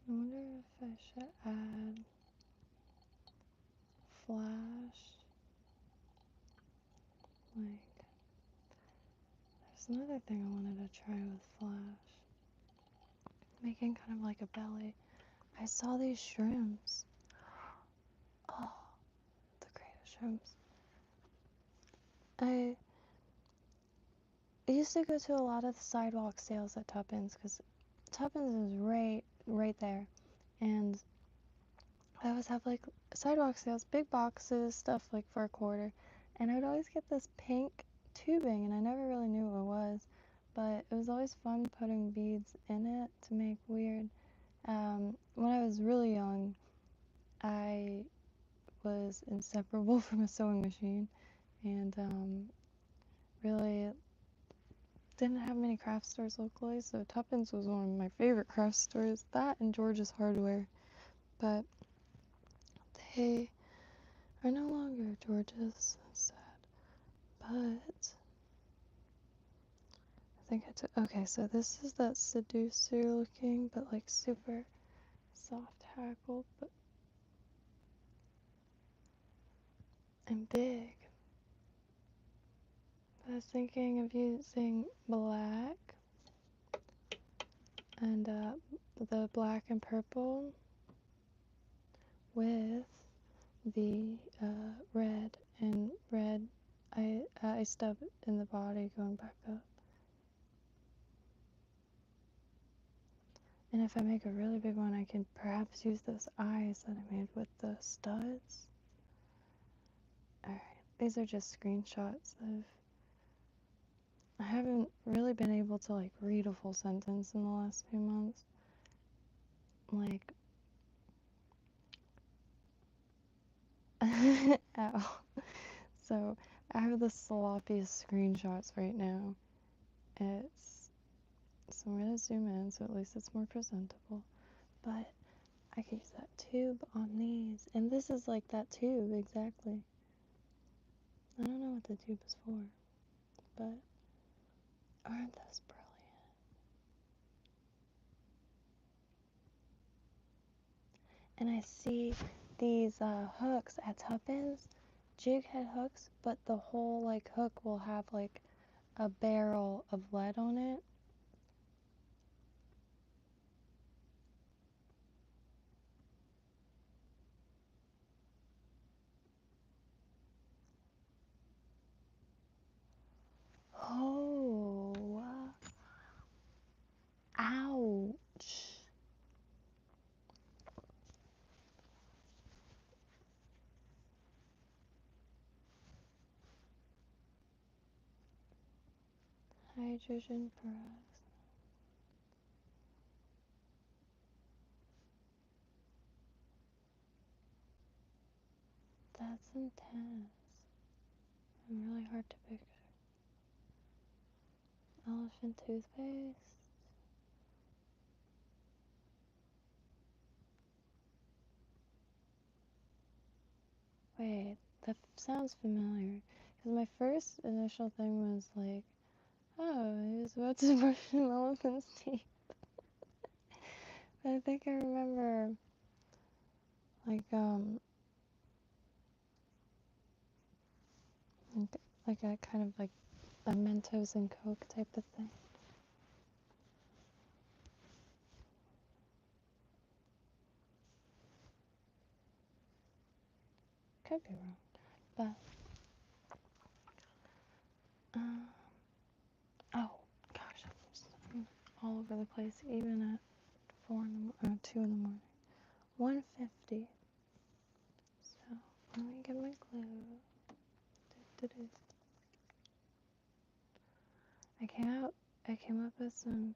I wonder if I should add flash. Like, there's another thing I wanted to try with flash. Making kind of like a belly. I saw these shrimps. Oh, the greatest shrimps. I used to go to a lot of the sidewalk sales at Tuppence because Tuppence is right there. And I always have like sidewalk sales, big boxes, stuff like for $1. And I would always get this pink tubing, and I never really knew what it was. But it was always fun putting beads in it to make weird. When I was really young, I was inseparable from a sewing machine, and really didn't have many craft stores locally, so Tuppence was one of my favorite craft stores. That and George's Hardware, but they are no longer George's. That's sad. But I think I took. Okay, so this is that seducer looking, but like super soft hackle, but and big. I was thinking of using black and the black and purple with the red and red I stub in the body going back up. And if I make a really big one, I can perhaps use those eyes that I made with the studs. Alright, these are just screenshots of... I haven't really been able to like read a full sentence in the last few months. Like... Ow. So, I have the sloppiest screenshots right now. So I'm going to zoom in so at least it's more presentable. But I could use that tube on these. And this is like that tube, exactly. I don't know what the tube is for, but aren't those brilliant? And I see these hooks at Tuppence, jig head hooks, but the whole like hook will have like a barrel of lead on it. Oh, ouch. Hydrogen peroxide. That's intense and really hard to picture. Elephant toothpaste. Wait, that sounds familiar. Because my first initial thing was like, oh, he was about to brush an elephant's teeth. But I think I remember, like, like a kind of like a Mentos and Coke type of thing. Could be wrong, but oh gosh, I'm all over the place. Even at 2 in the morning, 1:50. So let me get my glue. I came up with some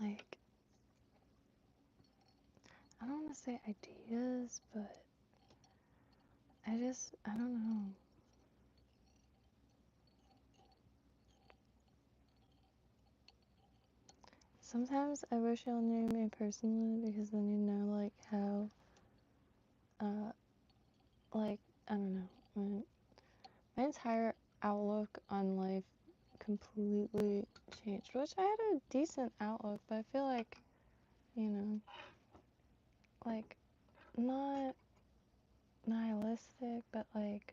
like, I don't want to say ideas, but I don't know. Sometimes I wish y'all knew me personally, because then you know like how like, I don't know, my entire outlook on life completely changed, which I had a decent outlook, but I feel like, you know, like, not nihilistic, but like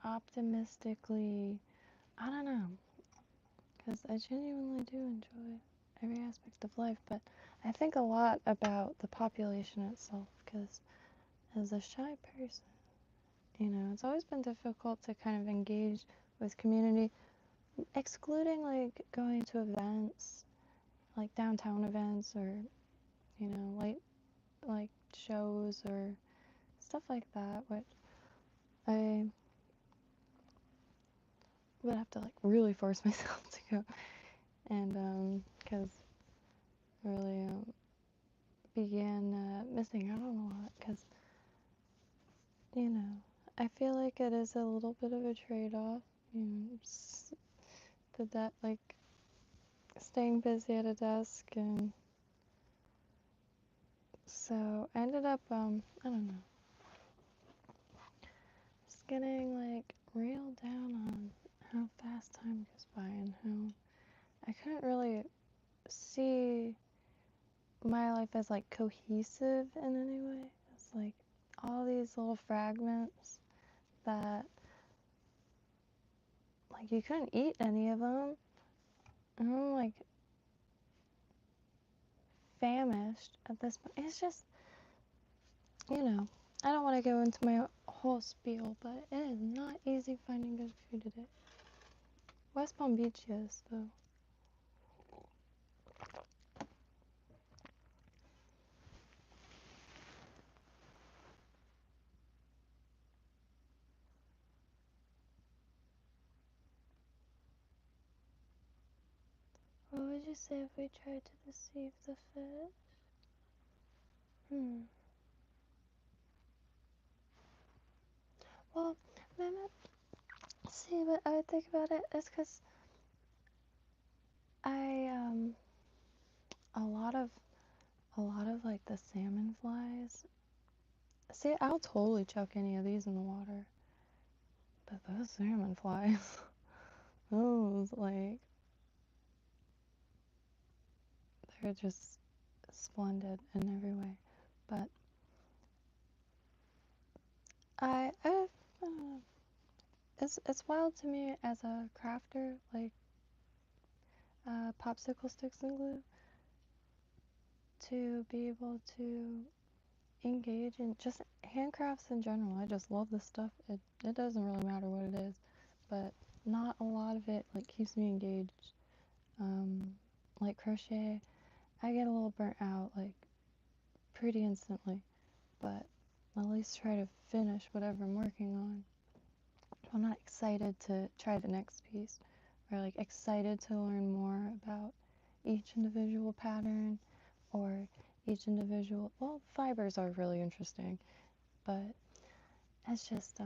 optimistically, I don't know, because I genuinely do enjoy every aspect of life, but I think a lot about the population itself, because as a shy person, you know, it's always been difficult to kind of engage with community, excluding like going to events, like downtown events, or, you know, like shows or stuff like that, which I would have to like really force myself to go, and because really began missing out on a lot, because, you know, I feel like it is a little bit of a trade-off, you know, like staying busy at a desk, and so I ended up, I don't know, just getting like reeled down on how fast time goes by, and how I couldn't really see my life as like cohesive in any way. It's like all these little fragments that, like, you couldn't eat any of them, and I'm like famished at this point. It's just, you know, I don't want to go into my whole spiel, but it is not easy finding good food today. West Palm Beach is, though. What would you say if we tried to deceive the fish? Well, maybe, see, but I would think about it is because I, a lot of like the salmon flies. See, I'll totally chuck any of these in the water, but those salmon flies, those, like, they're just splendid in every way. But I don't know. It's wild to me as a crafter, like popsicle sticks and glue, to be able to engage in just handcrafts in general. I just love this stuff. It doesn't really matter what it is, but not a lot of it like keeps me engaged. Like crochet, I get a little burnt out like pretty instantly, but at least try to finish whatever I'm working on. I'm not excited to try the next piece, or like excited to learn more about each individual pattern, or each individual, well, fibers are really interesting, but it's just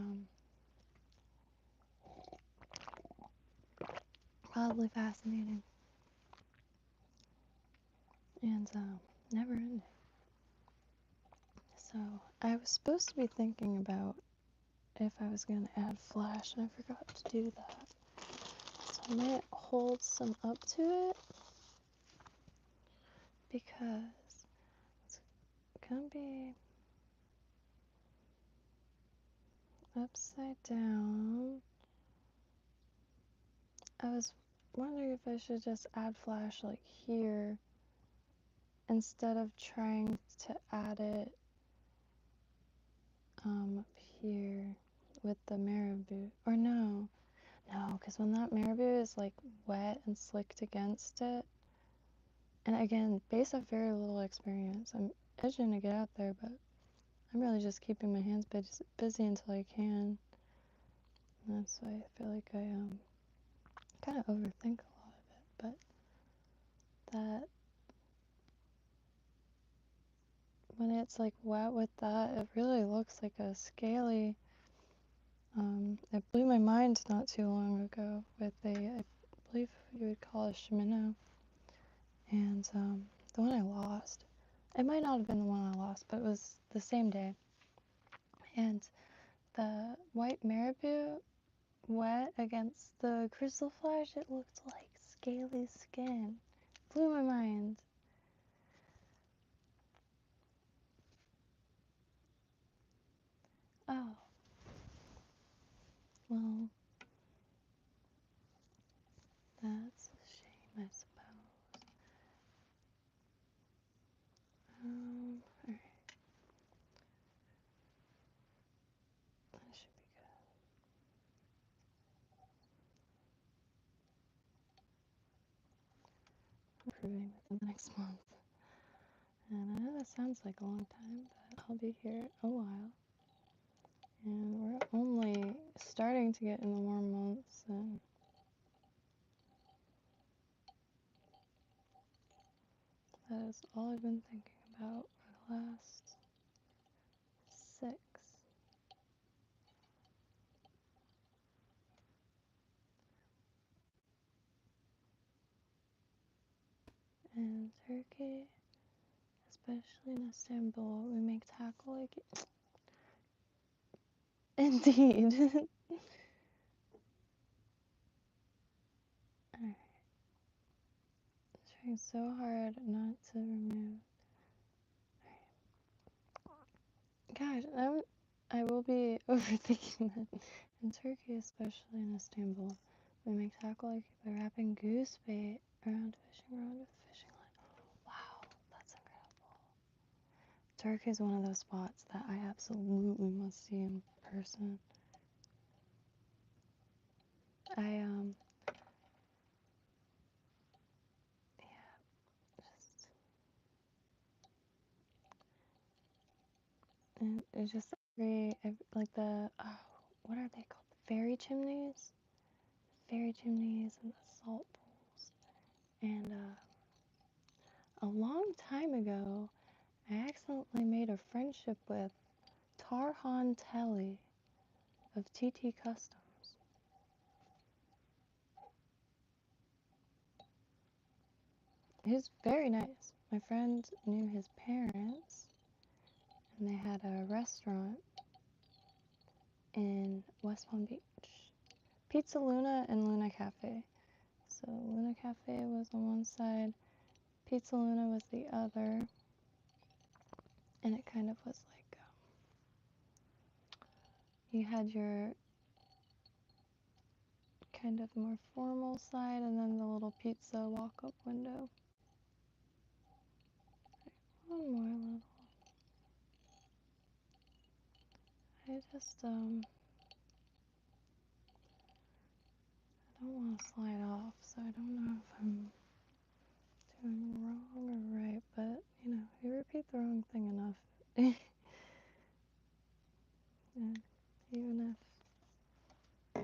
wildly fascinating. and never ending. So I was supposed to be thinking about if I was going to add Flash, and I forgot to do that. So I might hold some up to it because it's going to be upside down. I was wondering if I should just add Flash like here instead of trying to add it up here with the marabou. Or no, because when that marabou is like wet and slicked against it, and again, based off very little experience, I'm itching to get out there, but I'm really just keeping my hands busy until I can. And that's why I feel like I kind of overthink a lot of it, but that when it's like wet with that, it really looks like a scaly. It blew my mind not too long ago with I believe you would call it a cheminot, and the one I lost. It might not have been the one I lost, but it was the same day. And the white marabou wet against the crystal flash, it looked like scaly skin. Blew my mind. Oh, well, that's a shame, I suppose. Alright. That should be good. Improving within the next month. And I know that sounds like a long time, but I'll be here a while. And we're only starting to get in the warm months, and that is all I've been thinking about for the last 6. And Turkey, especially in Istanbul, we make tackle like indeed. Alright. Trying so hard not to remove. Gosh, I will be overthinking that. In Turkey, especially in Istanbul, we make tackle like by wrapping goose bait around a fishing rod with a fishing line. Wow, that's incredible. Turkey is one of those spots that I absolutely must see in person. I yeah, just and it's just like the what are they called? The fairy chimneys, and the salt pools. And a long time ago, I accidentally made a friendship with Tarhan Telly of TT Customs. He's very nice. My friend knew his parents, and they had a restaurant in West Palm Beach. Pizza Luna and Luna Cafe. So Luna Cafe was on one side, Pizza Luna was the other, and it kind of was like you had your kind of more formal side and then the little pizza walk-up window. One more level. I just I don't want to slide off, so I don't know if I'm doing wrong or right, but you know, you repeat the wrong thing enough. And even if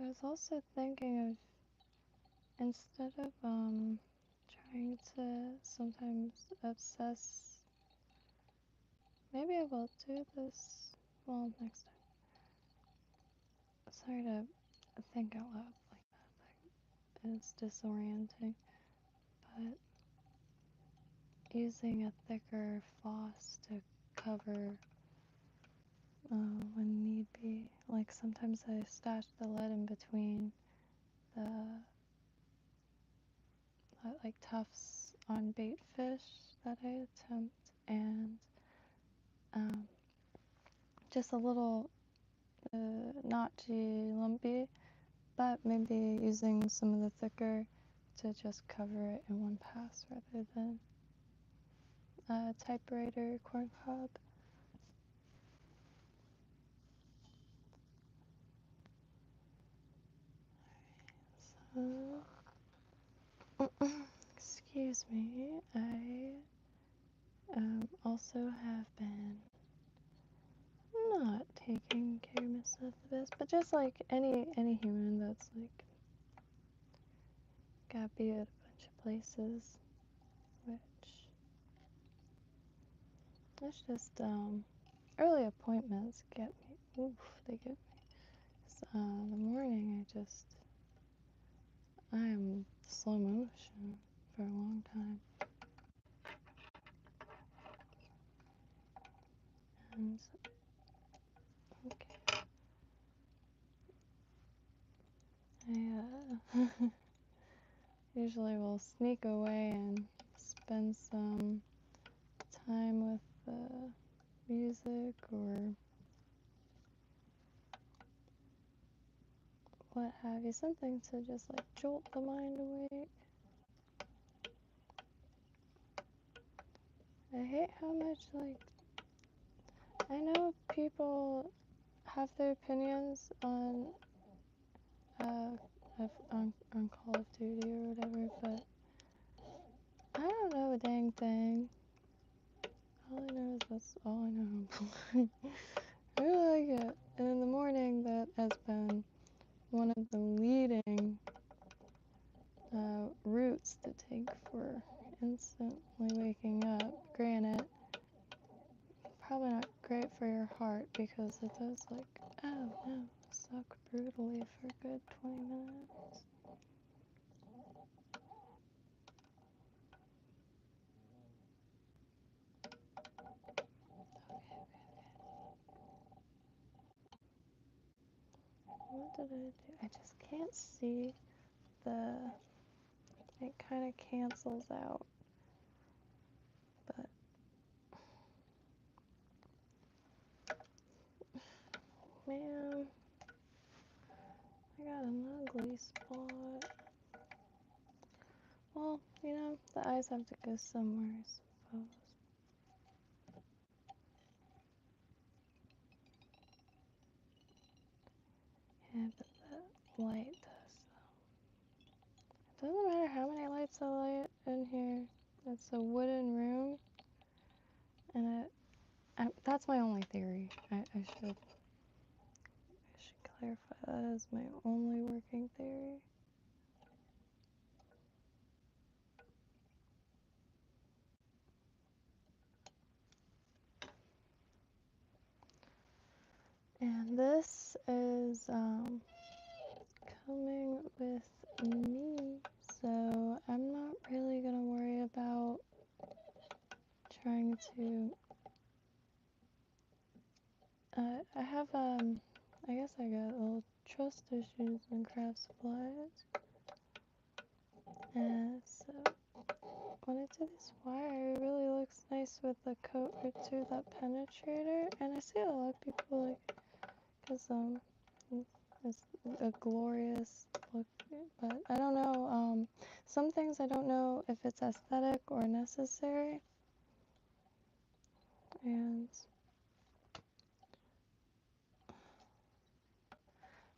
I was also thinking of instead of trying to sometimes obsess maybe I will do this, well, next time. Sorry to think out loud like that. It's disorienting, but using a thicker floss to cover when need be. Like sometimes I stash the lead in between the like tufts on bait fish that I attempt, and just a little not too lumpy, but maybe using some of the thicker to just cover it in one pass rather than a typewriter corn cob. So, excuse me, I also have been not taking care of myself the best, but just like any human that's like gotta be at a bunch of places, which it's just early appointments get me. Oof, they get me. So, the morning I am slow motion for a long time, and okay, I usually will sneak away and spend some time with music or what have you, something to just like jolt the mind awake. I hate how much like I know people have their opinions on on Call of Duty or whatever, but I don't know a dang thing. All I know is that's all I know. I really like it. And in the morning, that has been one of the leading routes to take for instantly waking up. Granted, probably not great for your heart because it does like, oh no, suck brutally for a good 20 minutes. What did I do? I just can't see it kind of cancels out, but man, I got an ugly spot. Well, you know, the eyes have to go somewhere, I suppose. Yeah, but the light does. It doesn't matter how many lights I light in here. It's a wooden room, and that's my only theory. I should clarify that as my only working theory. And this is coming with me, so I'm not really gonna worry about trying to. I have I guess I got little trust issues and craft supplies, and so when I do this wire, it really looks nice with the coat or two, that penetrator, and I see a lot of people like, cause it's a glorious look, but I don't know, some things I don't know if it's aesthetic or necessary, and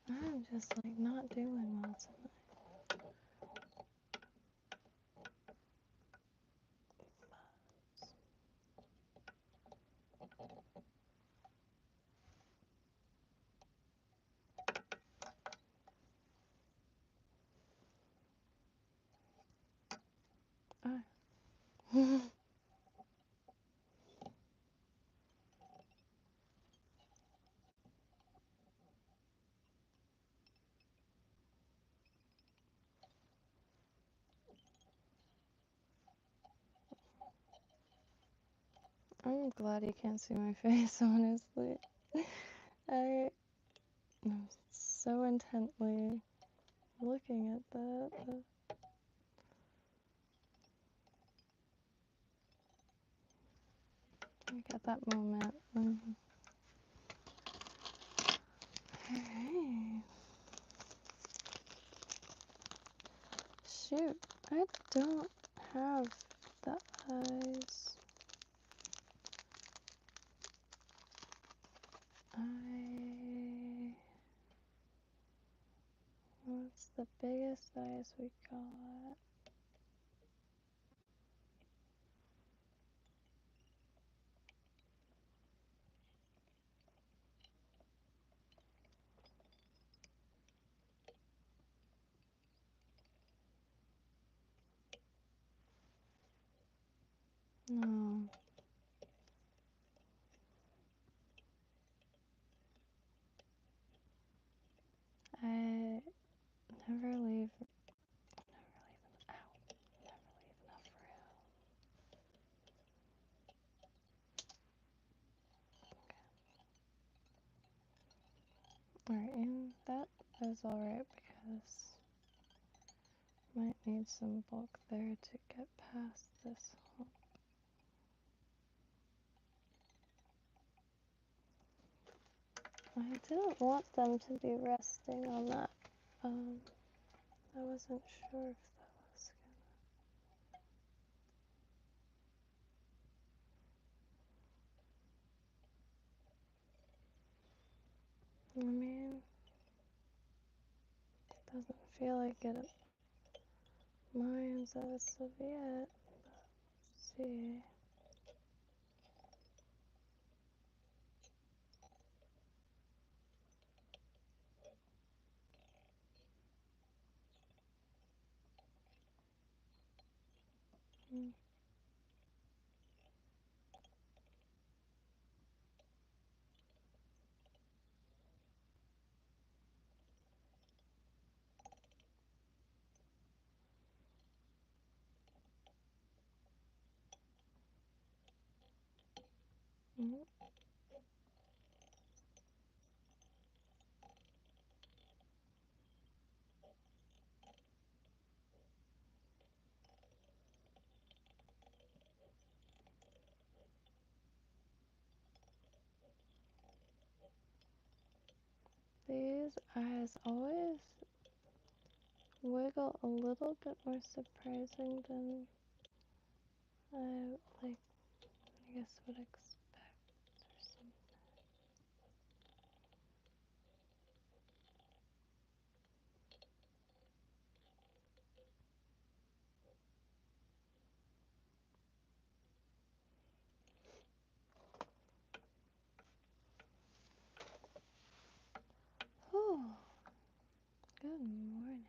I'm just like not doing well tonight. Ah. I'm glad you can't see my face, honestly. I am so intently looking at that. Like at that moment. Alright. Shoot, I don't have the eyes. What's the biggest eyes we got? No. I never leave. Ow. Never leave enough room. Alright, and that is alright because might need some bulk there to get past this hump. I didn't want them to be resting on that. I wasn't sure if that was gonna. I mean, it doesn't feel like it minds as of yet. Let's see. These eyes always wiggle a little bit more surprising than I guess would expect or something. Oh, good morning.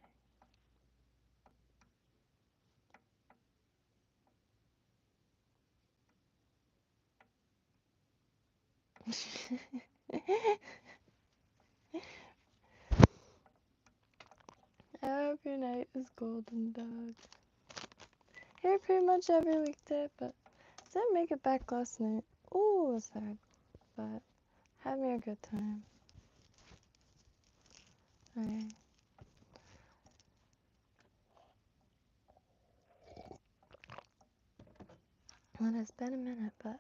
I hope your night is golden, dog. Here pretty much every weekday, but didn't make it back last night. Ooh, it was sad, but had me a good time. Alright. Well, it's been a minute, but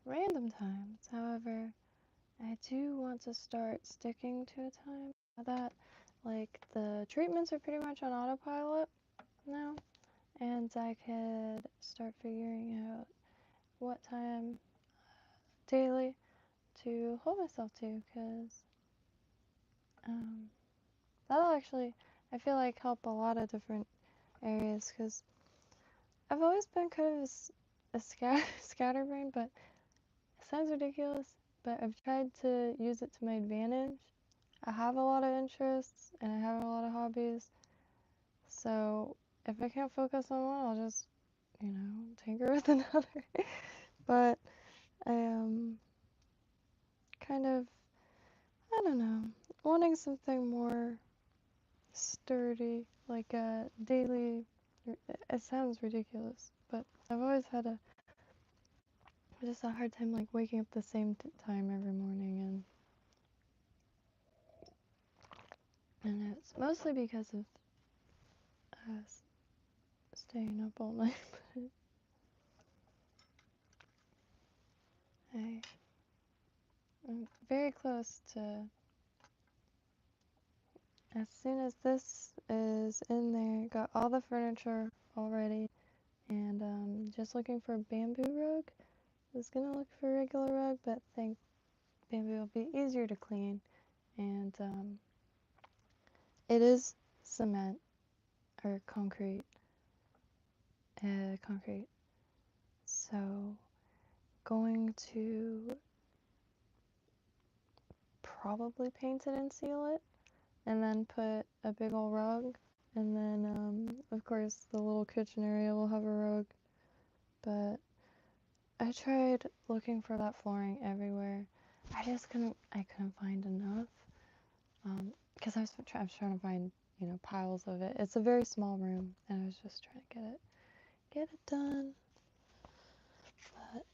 random times. However, I do want to start sticking to a time. Now that, the treatments are pretty much on autopilot now, and I could start figuring out what time daily to hold myself to, because that'll actually, I feel like, help a lot of different areas, because I've always been kind of a scatterbrain, but it sounds ridiculous, but I've tried to use it to my advantage. I have a lot of interests, and I have a lot of hobbies, so if I can't focus on one, I'll just, tinker with another. But I kind of I don't know, wanting something more sturdy, like a daily. It sounds ridiculous, but I've always had just a hard time like waking up the same time every morning, and it's mostly because of staying up all night. I'm very close to. As soon as this is in there, got all the furniture already, and just looking for a bamboo rug. I was gonna look for a regular rug, but think bamboo will be easier to clean, and it is cement or concrete, concrete. So going to probably paint it and seal it, and then put a big old rug, and then of course the little kitchen area will have a rug. But I tried looking for that flooring everywhere. I couldn't find enough. Because I was trying to find, piles of it. It's a very small room, and I was just trying to get it done. But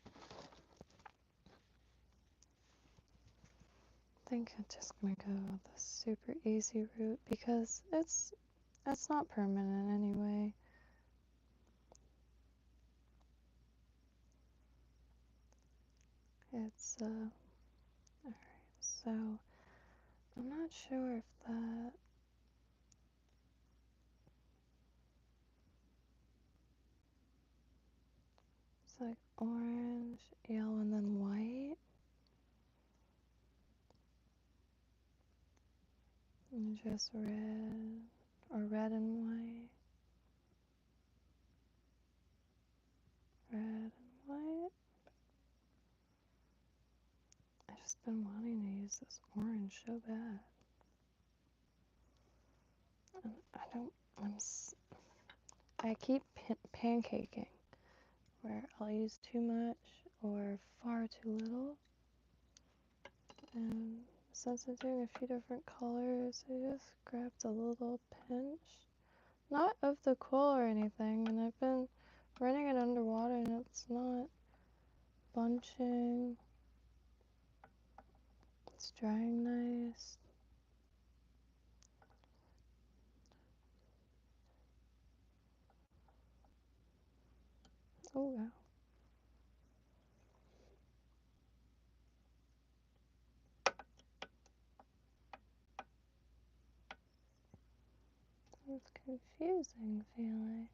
I think I'm just gonna go the super easy route because it's not permanent anyway. It's alright, so I'm not sure if that it's like orange, yellow, and then white. And just red, or red and white. Red and white. I've just been wanting to use this orange so bad. And I keep pancaking, where I'll use too much or far too little. And since I'm doing a few different colors, I just grabbed a little pinch. Not of the quill or anything, and I've been running it underwater and it's not bunching. It's drying nice. Oh wow. It's confusing feeling.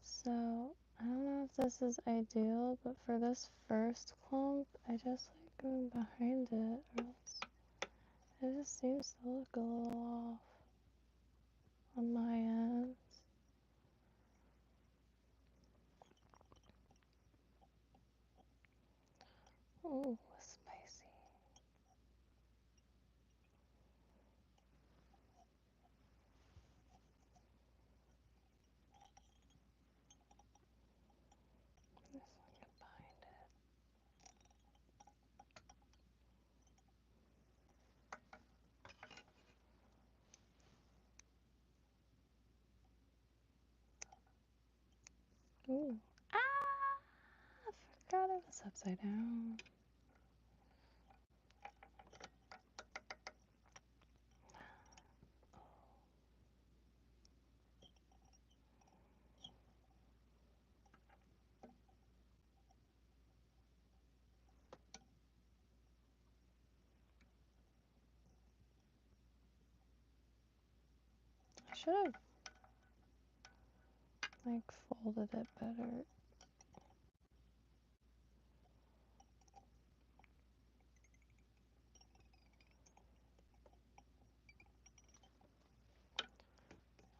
So, I don't know if this is ideal, but for this first clump, I just like going behind it, or else it just seems to look a little off on my end. Oh, spicy. This one behind it. Ooh. Ah! I forgot it was upside down. I should have like folded it better.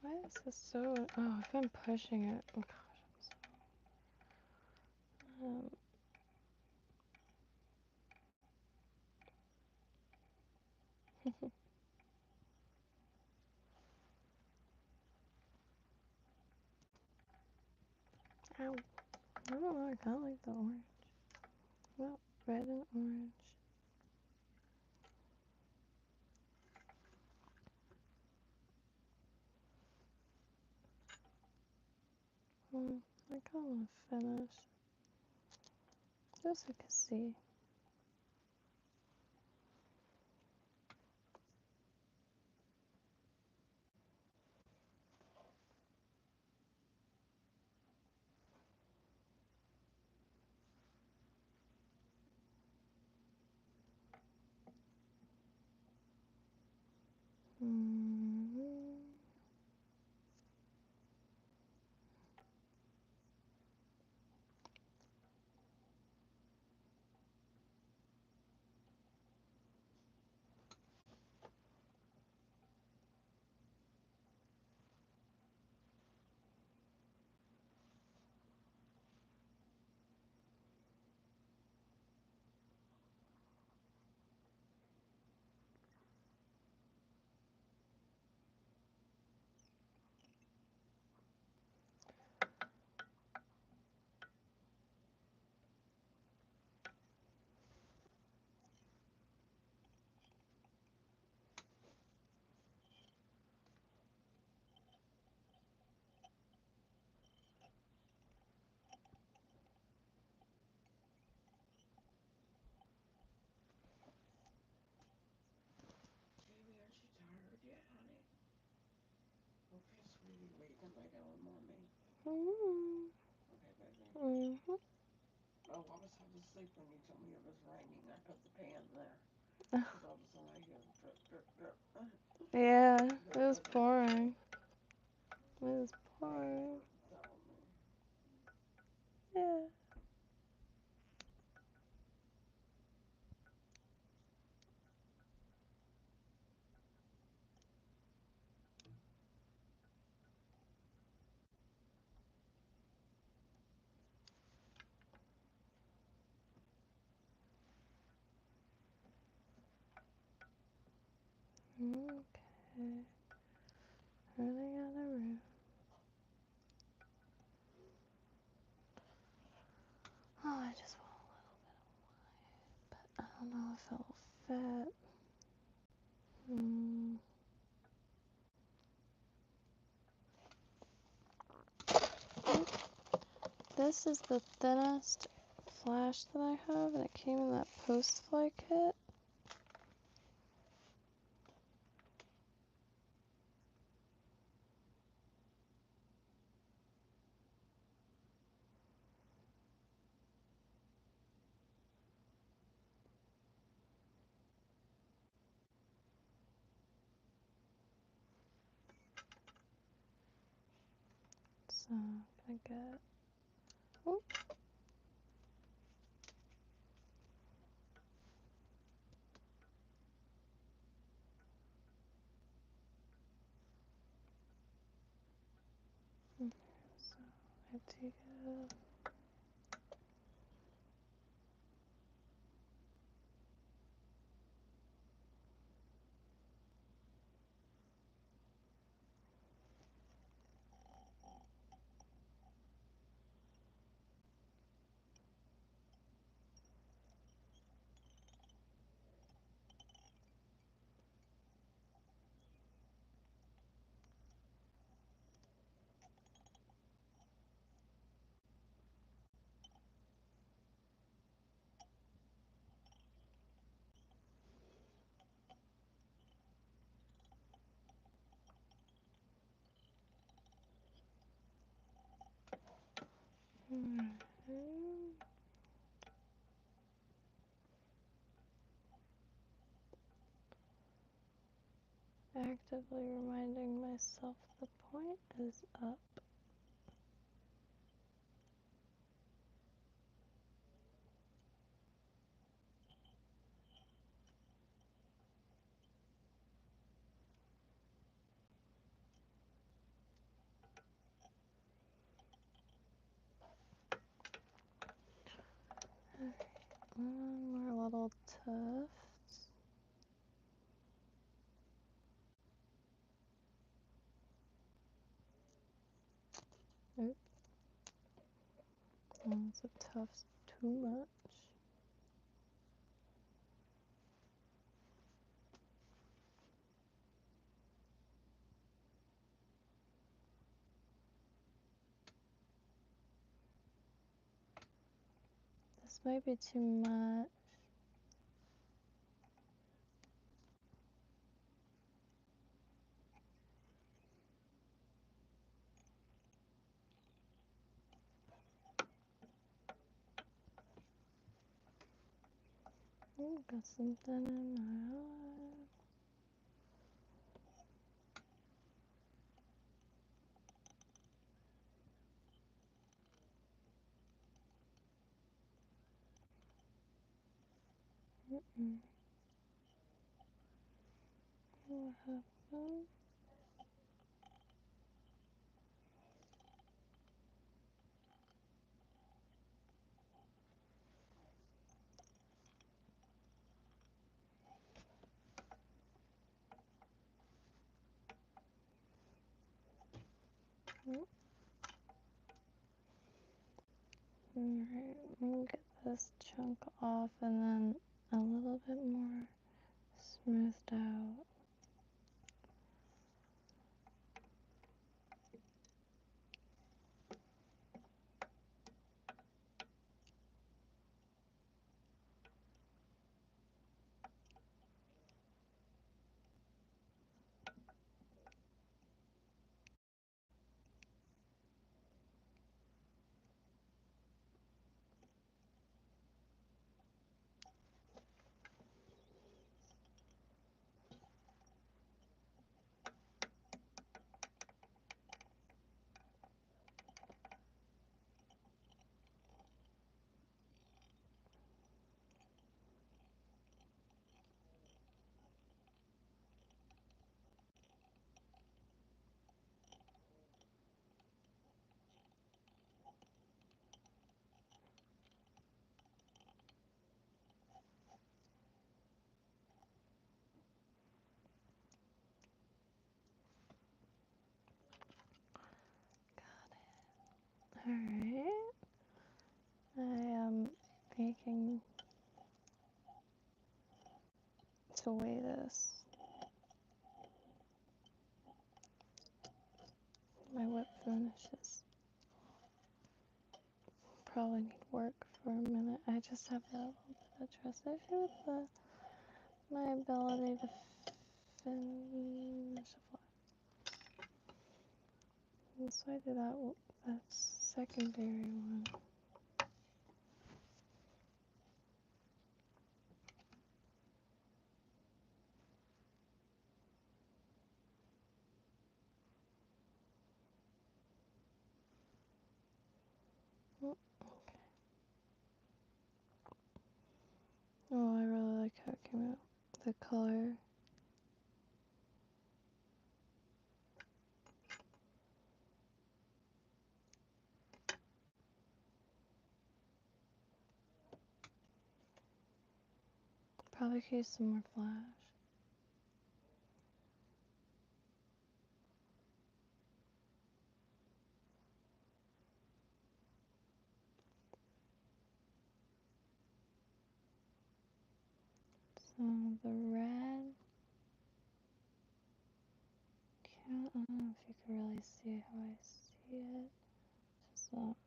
Why is this so? Oh, I've been pushing it. Oh gosh, Ow. I don't know, I kind of like the orange. Well, red and orange. I kind of want to finish. Just so I can see. Jamie, aren't you tired yet, honey? Okay, sweetie, well, you can lay down with mommy. Okay, baby. Oh, I was half asleep when you told me it was raining. I put the pan there. Because all of a sudden I hear the drip, drip, drip. Yeah, it But it was wasn't pouring. raining. It was Thank you pouring. for telling me. Yeah. Okay. Running out of room. Oh, I just want a little bit of white, but I don't know if it'll fit. This is the thinnest flash that I have, and it came in that post-fly kit. So I'm gonna get. Oh. So I take it. Actively reminding myself the point is up. Alright, one more little tufts. Oops. That's a tough too much. This might be too much. Oh, got something in my eye. What happened? Alright, we'll get this chunk off and then a little bit more smoothed out. Alright, I am making to weigh this. My whip finishes. Probably need work for a minute. I just have a little bit of trust issue with my ability to finish a fly. And so I do that secondary one. Oh, I really like how it came out. The color. Probably could use some more flash. So the red, I don't know if you can really see how I see it. Just it's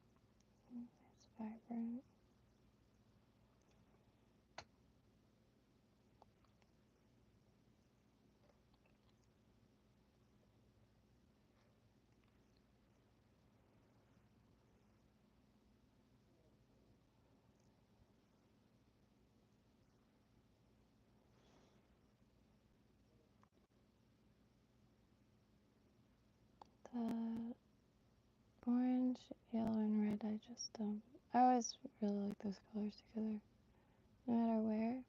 vibrant. The orange, yellow, and red, I just don't. I always really like those colors together, no matter where.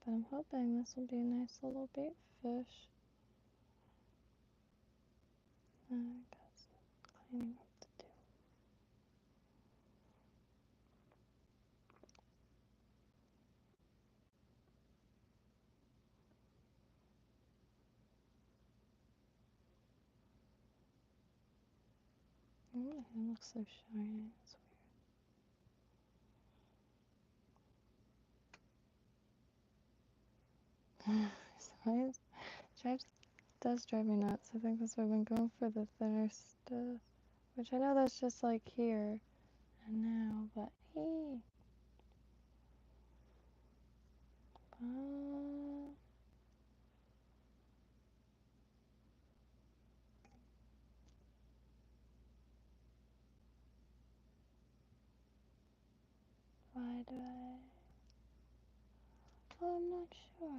But I'm hoping this will be a nice little bait fish. I got some cleaning up to do. Oh, it looks so shiny. It's weird. Size does drive me nuts. I think that's why I've been going for the thinner stuff. Which I know that's just like here and now, but hey. Why do I? Oh, I'm not sure.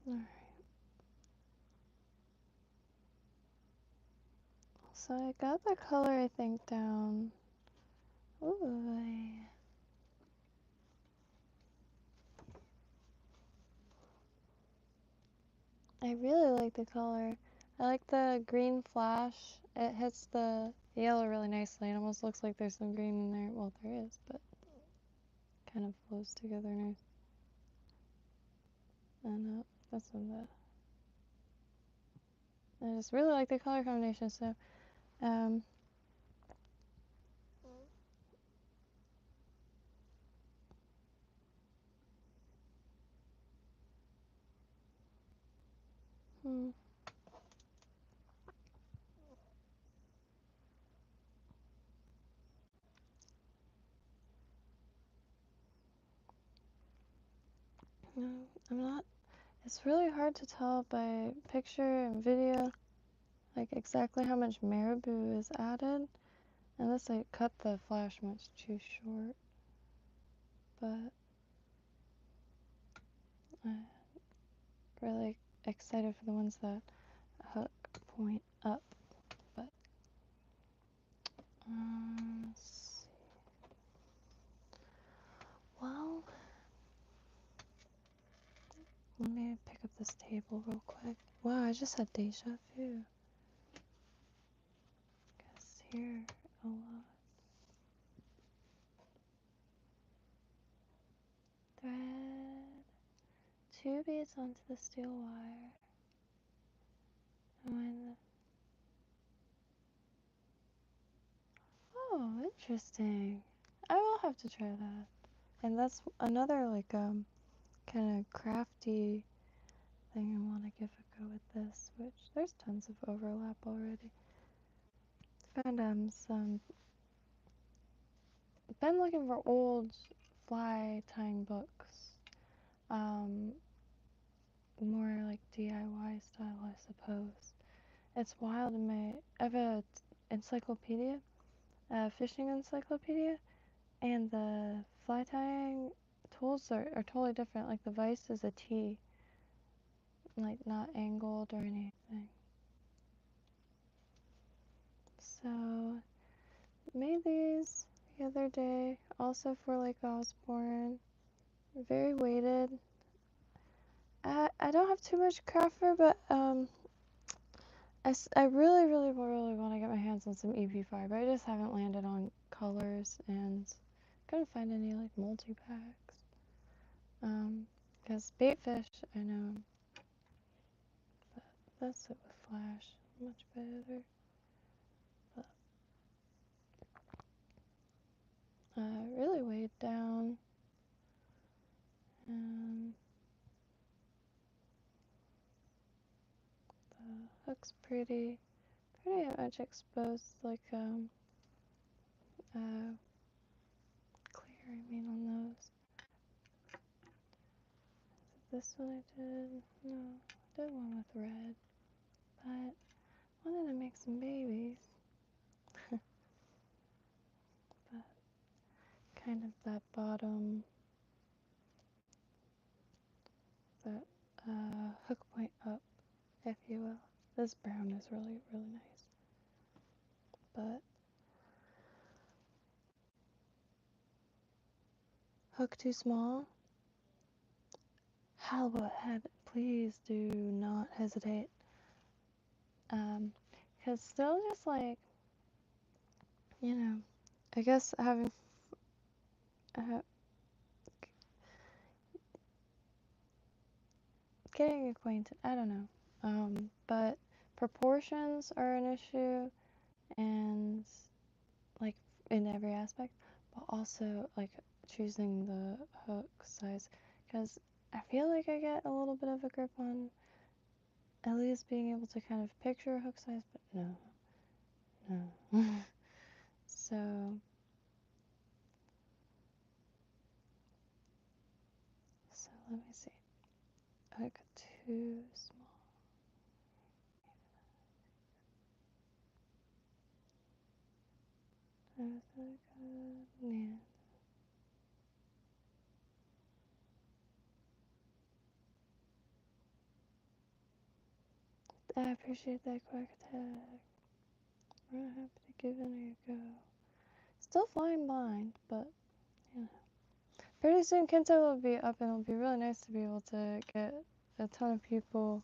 Alright. So I got the color, I think, down. Ooh. I really like the color. I like the green flash. It hits the yellow really nicely. It almost looks like there's some green in there. Well, there is, but kind of flows together nice. And that's on that. I just really like the color combination, so no, I'm not. It's really hard to tell by picture and video, like exactly how much marabou is added, unless I cut the flash much too short. But I'm really excited for the ones that hook point up. But let's see. Well, let me pick up this table real quick. Wow, I just had deja vu. Guess here a lot. Thread 2 beads onto the steel wire. Oh, interesting. I will have to try that. And that's another like kind of crafty thing I want to give a go with this, which there's tons of overlap already. Found some. Been looking for old fly tying books. More like DIY style, I suppose. It's wild in I have a encyclopedia, a fishing encyclopedia, and the fly tying tools are totally different. Like the vise is a T, like not angled or anything. So made these the other day, also for like Osborne. Very weighted. I don't have too much craft but I really, really, really want to get my hands on some EP5, but I just haven't landed on colors and couldn't find any like multi-packs. Because bait fish, I know, but that's it with flash, much better. But really weighed down, and the hook's pretty much exposed, like clear. I mean on those. This one I did, no, I did one with red, but wanted to make some babies. But kind of that bottom, that hook point up, if you will. This brown is really, really nice. But hook too small? Halibut head, please do not hesitate. Because still just like, you know, I guess having getting acquainted, I don't know. But proportions are an issue, and like in every aspect, but also like choosing the hook size, because I feel like I get a little bit of a grip on at least being able to kind of picture a hook size, but no. So let me see. Hook too small. Yeah. I appreciate that quick attack. I'm happy to give it a go. Still flying blind, but yeah. Pretty soon Kento will be up, and it'll be really nice to be able to get a ton of people,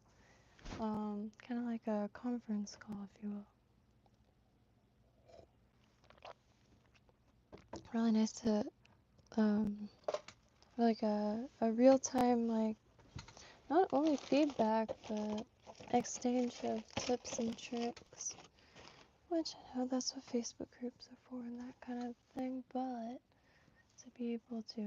kind of like a conference call, if you will. Really nice to, like a real-time, like, not only feedback, but exchange of tips and tricks. Which I know that's what Facebook groups are for and that kind of thing, but to be able to,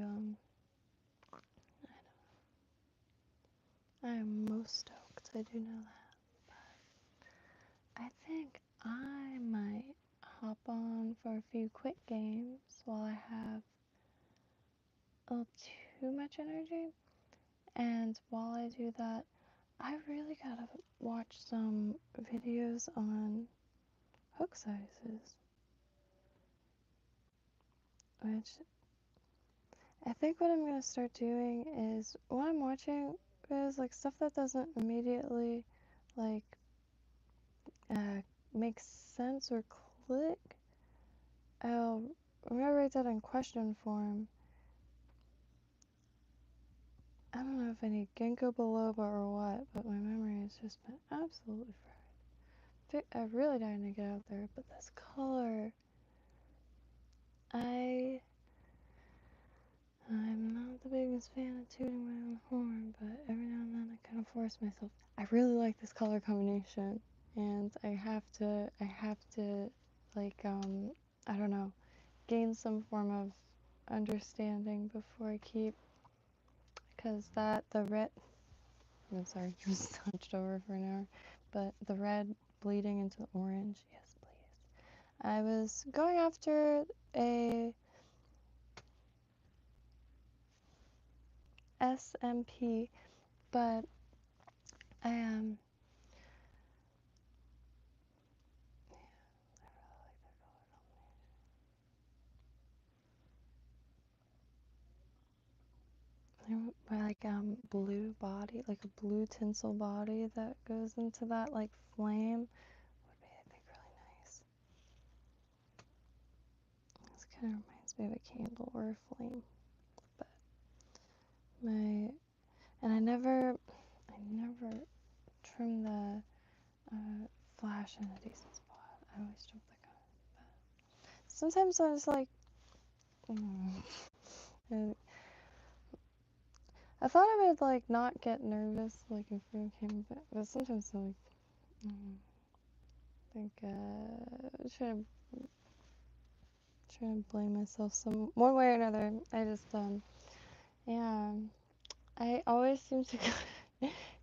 I am most stoked, I do know that. But I think I might hop on for a few quick games while I have a little too much energy. And while I do that, I really gotta watch some videos on hook sizes. Which I think what I'm gonna start doing is what I'm watching is like stuff that doesn't immediately like make sense or click. I'm gonna write that in question form. I don't know if I need ginkgo biloba or what, but my memory has just been absolutely fried. I'm really dying to get out there, but this color, I'm not the biggest fan of tooting my own horn, but every now and then I kind of force myself. I really like this color combination, and I have to, like, I don't know, gain some form of understanding before I keep, because the red, I'm sorry, just hunched over for an hour, but the red bleeding into the orange, yes, please. I was going after a SMP, but I am. Like blue body, like a blue tinsel body that goes into that like flame would be, I think, really nice. This kind of reminds me of a candle or a flame, but and I never trim the flash in a decent spot. I always jump the gun, but sometimes I was like, I thought I would like not get nervous like if it came back, but sometimes I like. I think trying to blame myself some one way or another. I just yeah, I always seem to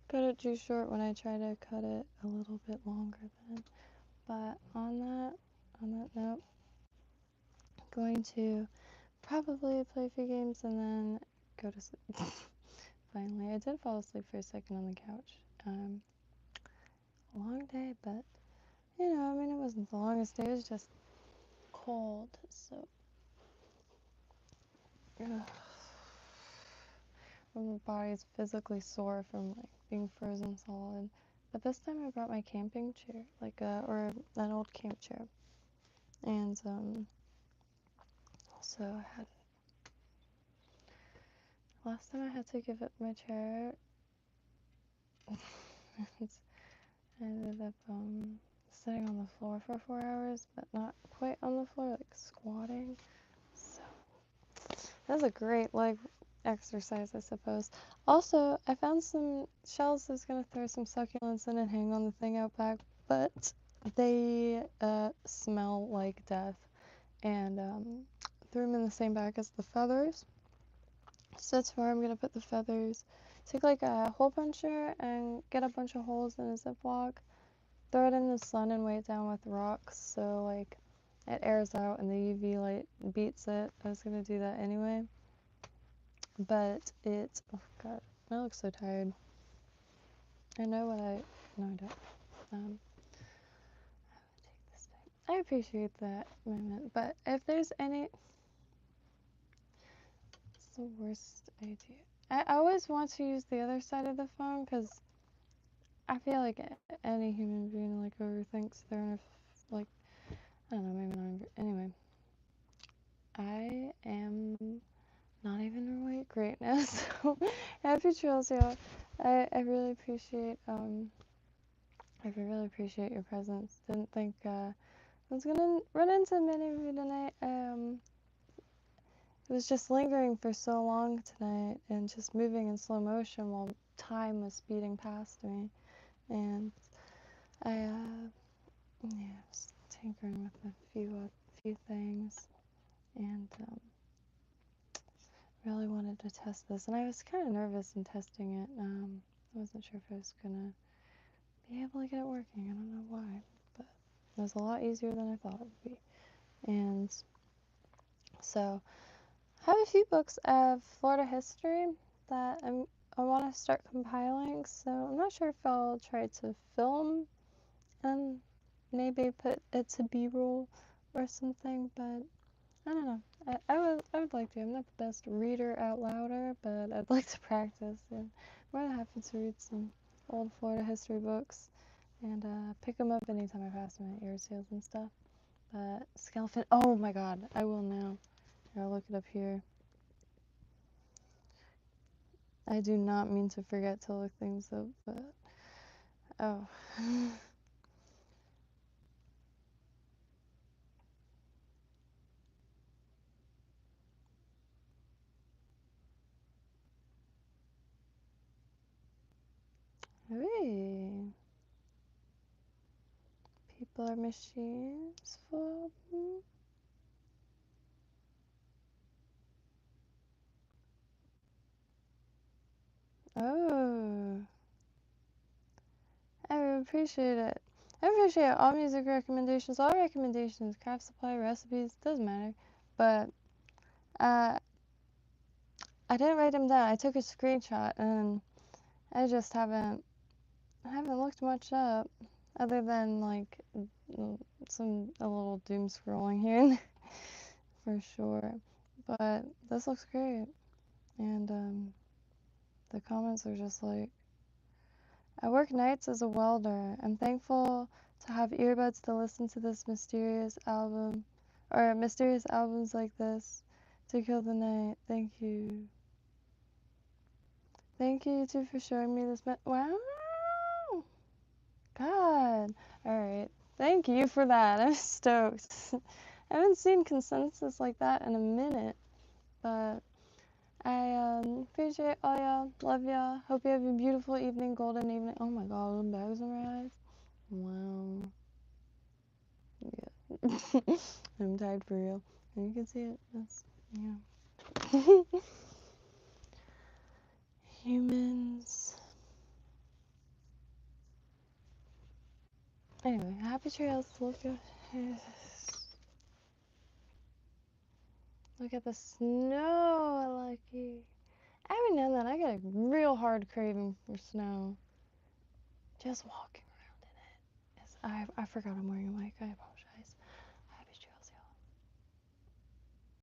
cut it too short when I try to cut it a little bit longer than. But on that note, I'm going to probably play a few games and then go to sleep. Finally, I did fall asleep for a second on the couch. Long day, but you know, I mean, it wasn't the longest day. It was just cold, so. Ugh. My body's physically sore from like being frozen solid. But this time I brought my camping chair, like or an old camp chair, and so I had. Last time I had to give up my chair, I ended up sitting on the floor for 4 hours, but not quite on the floor, like squatting. So that's a great leg exercise, I suppose. Also, I found some shells. I was gonna throw some succulents in and hang on the thing out back, but they smell like death, and threw them in the same bag as the feathers. So that's where I'm gonna put the feathers. Take like a hole puncher and get a bunch of holes in a Ziploc, throw it in the sun and weigh it down with rocks so like it airs out and the UV light beats it. I was gonna do that anyway, but oh god, I look so tired. I know what no I don't. I would take this back. I appreciate that moment, but if there's any, it's the worst idea. I always want to use the other side of the phone because I feel like any human being like overthinks their own, like, I don't know, maybe not. Anyway, I am not even her weight great now, so happy trails, y'all. I really appreciate your presence. Didn't think I was gonna run into many of you tonight. It was just lingering for so long tonight and just moving in slow motion while time was speeding past me. And I was tinkering with a few things and really wanted to test this. And I was kind of nervous in testing it. I wasn't sure if I was gonna be able to get it working. I don't know why, but it was a lot easier than I thought it would be. And so I have a few books of Florida history that I want to start compiling, so I'm not sure if I'll try to film and maybe put it to B-roll or something, but I don't know. I would like to. I'm not the best reader out louder, but I'd like to practice, and I'm more than happy to read some old Florida history books and pick them up anytime I pass them at yard sales and stuff. But skeleton, oh my god, I will now. Here, I'll look it up here. I do not mean to forget to look things up, but oh. Hey. People are machines for me. Oh. I appreciate it. I appreciate all music recommendations, all recommendations, craft supply, recipes, doesn't matter. But I didn't write them down. I took a screenshot and I just haven't looked much up other than like a little doom scrolling here and there for sure. But this looks great. And the comments are just like, I work nights as a welder. I'm thankful to have earbuds to listen to this mysterious album, or mysterious albums like this to kill the night. Thank you. Thank you too for showing me this. Wow. God. Alright. Thank you for that. I'm stoked. I haven't seen consensus like that in a minute, but I appreciate all y'all. Love y'all. Hope you have a beautiful evening, golden evening. Oh my god, the bags in my eyes. Wow. Yeah. I'm tired for real. And you can see it. That's, yeah. Humans. Anyway, happy trails. Look at the snow, Lucky. Every now and then I get a real hard craving for snow. Just walking around in it. I forgot I'm wearing a mic. I apologize.